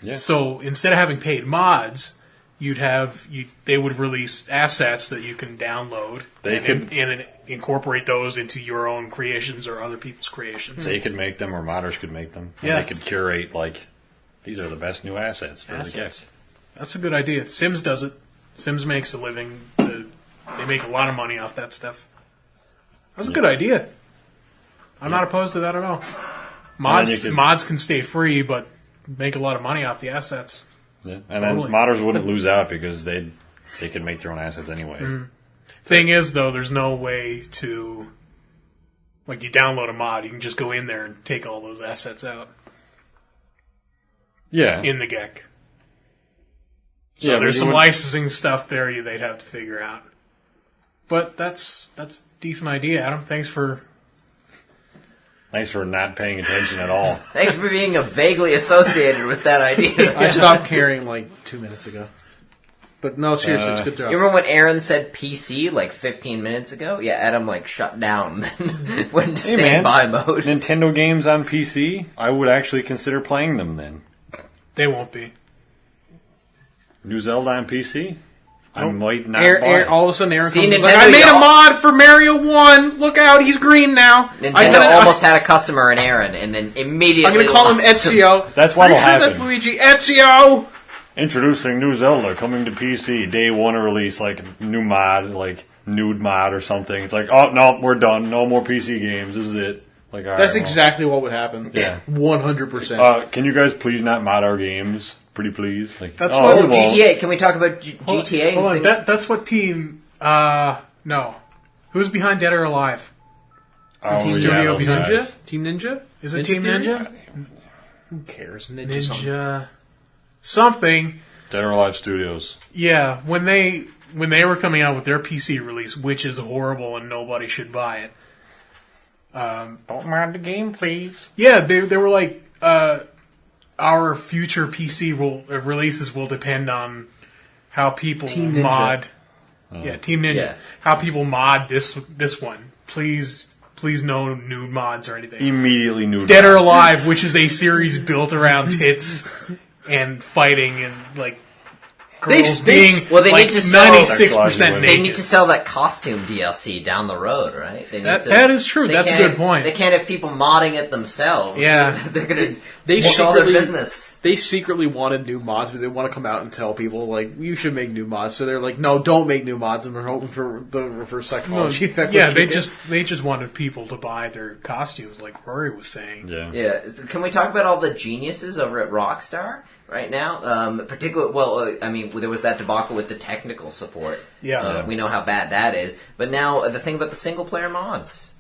Yeah. So instead of having paid mods, they would release assets that you can download. and incorporate those into your own creations or other people's creations. They could make them, or modders could make them. And Yeah. they could curate, like, these are the best new assets for the GEC. That's a good idea. Sims does it. Sims makes a living. They make a lot of money off that stuff. That's a good idea. I'm not opposed to that at all. Mods can stay free, but make a lot of money off the assets. Yeah. And Totally. then modders wouldn't lose out because they could make their own assets anyway. Thing is, though, there's no way to... Like, you download a mod, you can just go in there and take all those assets out Yeah. in the GEC. So Yeah, there's but some you would- licensing stuff there they'd have to figure out. But that's a decent idea, Adam. Thanks for... Thanks for not paying attention at all. Thanks for being vaguely associated with that idea. I stopped caring like 2 minutes ago. But no, seriously, it's a good job. You remember when Aaron said PC like 15 minutes ago? Yeah, Adam like shut down and went into standby mode. Nintendo games on PC, I would actually consider playing them then. They won't be. New Zelda on PC? I might not buy it. All of a sudden, Aaron See, comes and is Nintendo, like, I made a y'all- mod for Mario 1. Look out, he's green now. Nintendo almost had a customer in Aaron, and then immediately I'm going to call him lost Ezio. That's what'll Pretty sure happen. That's Luigi. Ezio! Introducing New Zelda coming to PC, day one of release, like new mod, like nude mod or something. It's like, oh no, we're done. No more PC games. This is it. Like, all right, That's well, exactly what would happen. Yeah. 100%. Can you guys please not mod our games? Pretty please. Like, That's oh, what- we Oh, won't. GTA. Can we talk about GTA? Hold on. and That's what team... no. Who's behind Dead or Alive? Oh, Team yeah, Studio those behind guys. Team Ninja? Is it Ninja Team Theory? Ninja? Who cares? Ninja. something. Ninja... Something. Dead or Alive Studios. Yeah, when they were coming out with their PC release, which is horrible and nobody should buy it. Don't mod the game, please. Yeah, they were like, our future PC releases will depend on how people Team Ninja. mod. Yeah, Team Ninja. Yeah. How people mod this one. Please no nude mods or anything. Immediately nude. Dead or mods. Alive, which is a series built around tits and fighting and like girls being well, they like need to sell- 96% They naked. They need to sell that costume DLC down the road, right? They need That is true. they That's a can't- good point. They can't have people modding it themselves. Yeah. They're gonna They take all their secretly- business. They secretly wanted new mods, but they want to come out and tell people, like, you should make new mods. So they're like, no, don't make new mods, and we're hoping for the reverse psychology effect. Yeah, which they we get. just wanted people to buy their costumes, like Rory was saying. Yeah. Yeah. Can we talk about all the geniuses over at Rockstar right now? Particularly, well, I mean, there was that debacle with the technical support. Yeah. We know how bad that is. But now, the thing about the single-player mods.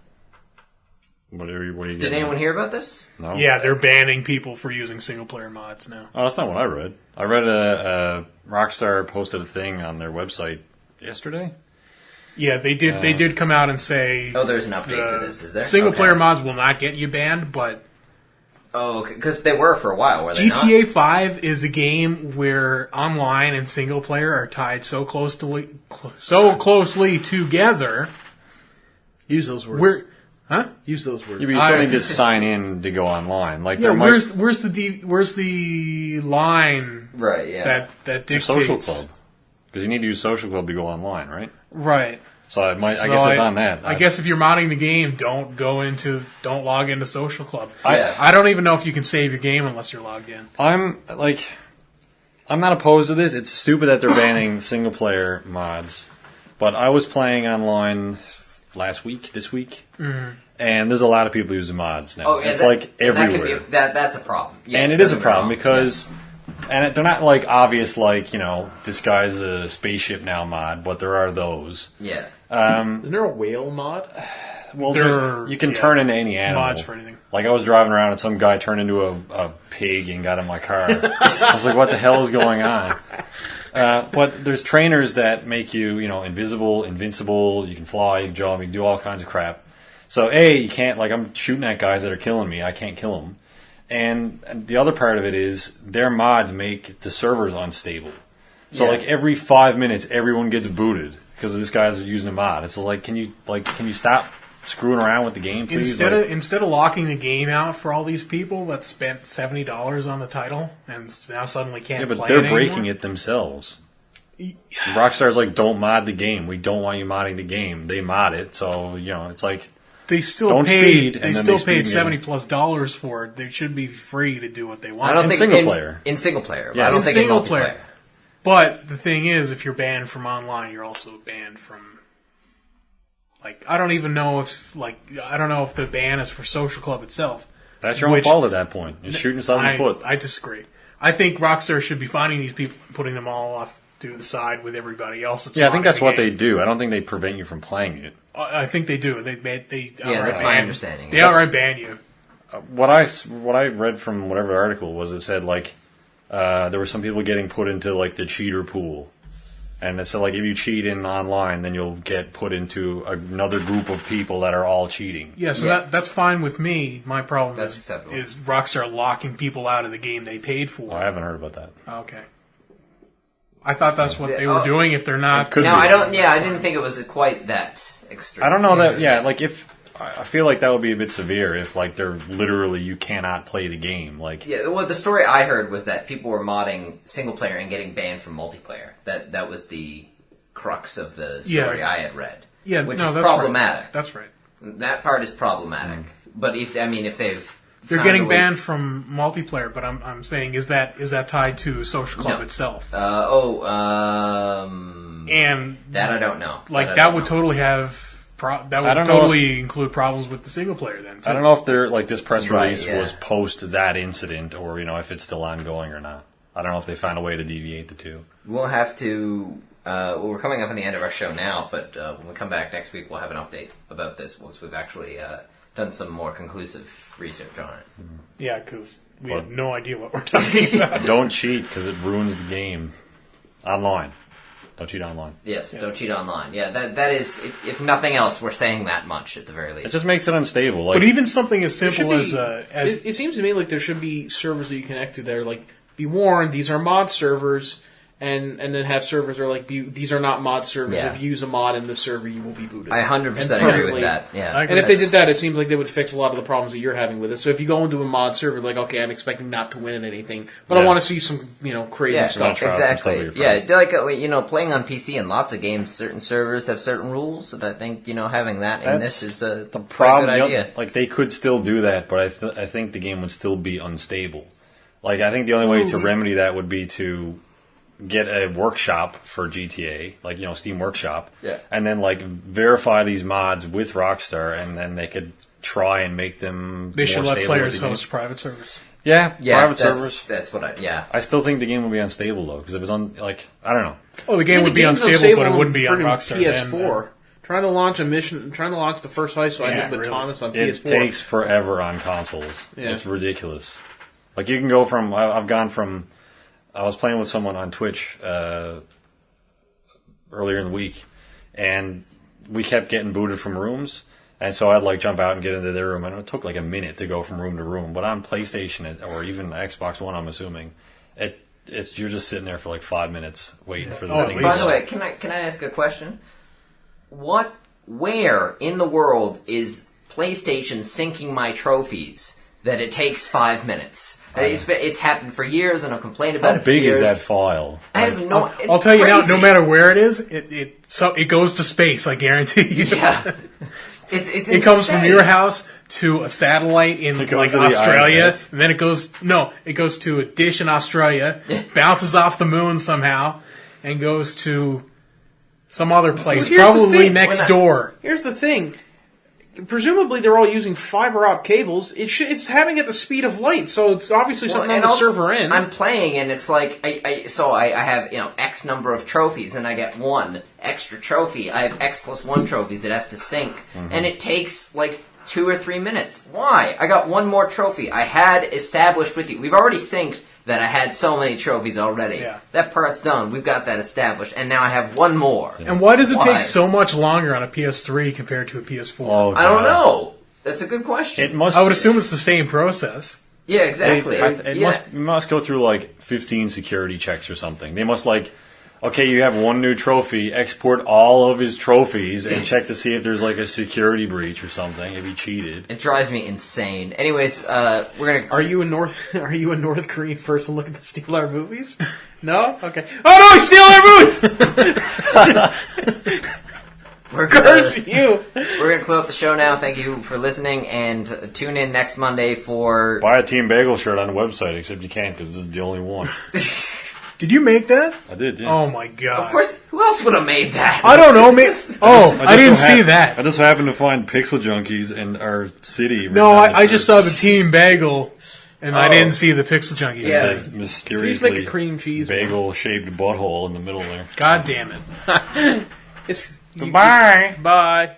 What are you Did getting anyone at? hear about this? No? Yeah, they're banning people for using single-player mods now. Oh, that's not what I read. I read a Rockstar posted a thing on their website yesterday. Yeah, they did. They did come out and say. Oh, there's an update to this, is there? Single-player Okay. mods will not get you banned, but Oh, because they were for a while, were they not? GTA 5 is a game where online and single-player are tied so closely together. Use those words. Where, huh? Use those words. You still need to sign in to go online. Like, Yeah, there might where's the line Right, yeah. that your dictates social club. Because you need to use Social Club to go online, right? Right. So I guess it's on that. I guess if you're modding the game, don't log into Social Club. Yeah. I don't even know if you can save your game unless you're logged in. I'm not opposed to this. It's stupid that they're banning single player mods. But I was playing online this week, and there's a lot of people using mods now. Oh, yeah, it's like everywhere. That's a problem. Yeah, And it is a problem because, and they're not like obvious, like, this guy's a spaceship now mod, but there are those. Yeah. Isn't there a whale mod? Well, you can turn into any animal. Mods for anything. Like, I was driving around and some guy turned into a pig and got in my car. I was like, what the hell is going on? But there's trainers that make you, invisible, invincible, you can fly, you can jump, you can do all kinds of crap. So, you can't, I'm shooting at guys that are killing me, I can't kill them. And the other part of it is, their mods make the servers unstable. So, every 5 minutes, everyone gets booted because this guy's using a mod. It's like, can you stop screwing around with the game, please? Instead of locking the game out for all these people that spent $70 on the title and now suddenly can't play it they're anymore? breaking it themselves. Rockstar's like, don't mod the game. We don't want you modding the game. They mod it, so it's like they still don't paid. speed, They and then still they paid speed $70+ for it. They should be free to do what they want. I don't In think single player. In single player. Yeah, I don't in think in single multiplayer. player. But the thing is, if you're banned from online, you're also banned from. I don't even know if the ban is for Social Club itself. That's your own fault at that point. You're shooting yourself in the foot. I disagree. I think Rockstar should be finding these people and putting them all off to the side with everybody else. That's I think that's what game. they do. I don't think they prevent you from playing it. I think they do. They that's my understanding. They outright ban you. What I read from whatever article was, it said there were some people getting put into the cheater pool. And it said, if you cheat in online, then you'll get put into another group of people that are all cheating. Yeah, so that's fine with me. My problem That's acceptable. is Rockstar locking people out of the game they paid for. I haven't heard about that. Okay. I thought that's what they were doing. If they're not, could be. I don't. Yeah, I didn't think it was quite that extreme. I don't know that. Yeah, if I feel like that would be a bit severe if they're literally you cannot play the game. Yeah, well, the story I heard was that people were modding single player and getting banned from multiplayer. That was the crux of the story I had read. Yeah, which no, is that's problematic. Right. That's right. That part is problematic. But if they're getting banned from multiplayer, but I'm saying is that tied to Social Club itself? And that I don't know. That would totally have. That would totally include problems with the single player then, too. I don't know if they're this press release was post that incident or, if it's still ongoing or not. I don't know if they found a way to deviate the two. We'll have to... we're coming up on the end of our show now, but when we come back next week, we'll have an update about this once we've actually done some more conclusive research on it. Yeah, because we have no idea what we're talking about. Don't cheat, because it ruins the game. Online. Don't cheat online. Yes, don't cheat online. Yeah, that is, if nothing else, we're saying that much at the very least. It just makes it unstable. But even something as simple as it seems to me like there should be servers that you connect to that are be warned, these are mod servers, and then have servers that are these are not mod servers. Yeah. If you use a mod in the server, you will be booted. I 100% agree with that. Yeah, and if they did that, it seems like they would fix a lot of the problems that you're having with it. So if you go into a mod server, okay, I'm expecting not to win at anything, but I want to see some crazy stuff. Exactly. Yeah, playing on PC in lots of games, certain servers have certain rules, and I think having that in this is a the problem. Good idea. They could still do that, but I think the game would still be unstable. I think the only way to remedy that would be to get a workshop for GTA, Steam Workshop, and then verify these mods with Rockstar, and then they could try and make them. They should more let stable players host private servers. Yeah, private servers. That's what I still think the game would be unstable though, because if it's on I don't know. Oh, the game would be unstable, but it wouldn't be on Rockstar's PS4. Trying to launch the first heist, I did with Thomas on PS4. It takes forever on consoles. Yeah. It's ridiculous. You can go from. I've gone from. I was playing with someone on Twitch earlier in the week, and we kept getting booted from rooms, and so I'd jump out and get into their room, and it took a minute to go from room to room. But on PlayStation or even Xbox One, I'm assuming, you're just sitting there for 5 minutes waiting for the thing. By the way, can I ask a question? Where in the world is PlayStation syncing my trophies that it takes 5 minutes. It's happened for years, and I've complained about it for How big years. is that file? I have no. It's I'll tell you now. crazy. No matter where it is, it goes to space. I guarantee you. Yeah. It's It comes from insane. your house to a satellite in It goes like to the Australia, ISS. and then it goes to a dish in Australia, bounces off the moon somehow, and goes to some other place, Well, here's the probably thing. next When I- door. Here's the thing. Presumably, they're all using fiber optic cables. It's happening at the speed of light, so it's obviously something on and the also, server end. I'm playing, and it's like I have X number of trophies, and I get one extra trophy. I have X plus 1 trophies. It has to sync, and it takes like 2 or 3 minutes. Why? I got one more trophy. I had established with you. We've already synced that I had so many trophies already. Yeah. That part's done. We've got that established, and now I have one more. And why does it Why? take so much longer on a PS3 compared to a PS4? Oh, I don't God. know. That's a good question. It must. I would assume it's the same process. Yeah, exactly. It must go through like 15 security checks or something. They must okay, you have one new trophy, export all of his trophies and check to see if there's like a security breach or something, if he cheated. It drives me insane. Anyways, we're gonna. Are you a North Korean person looking to steal our movies? No? Okay. Oh no, he's stealing our movies! We're gonna, Curse you! we're gonna close up the show now. Thank you for listening, and tune in next Monday for. Buy a Team Bagel shirt on the website, except you can't because this is the only one. Did you make that? I did, yeah. Oh my god! Of course, who else would have made that? I don't know. I didn't just see that. I just happened to find Pixel Junkies in our city. No, written on the I just saw shirt. the Team Bagel, and I Oh. didn't see the Pixel Junkies Yeah. thing. Please mysteriously make a cream cheese. bagel-shaped butthole in the middle there. God damn it! It's, Goodbye. Bye.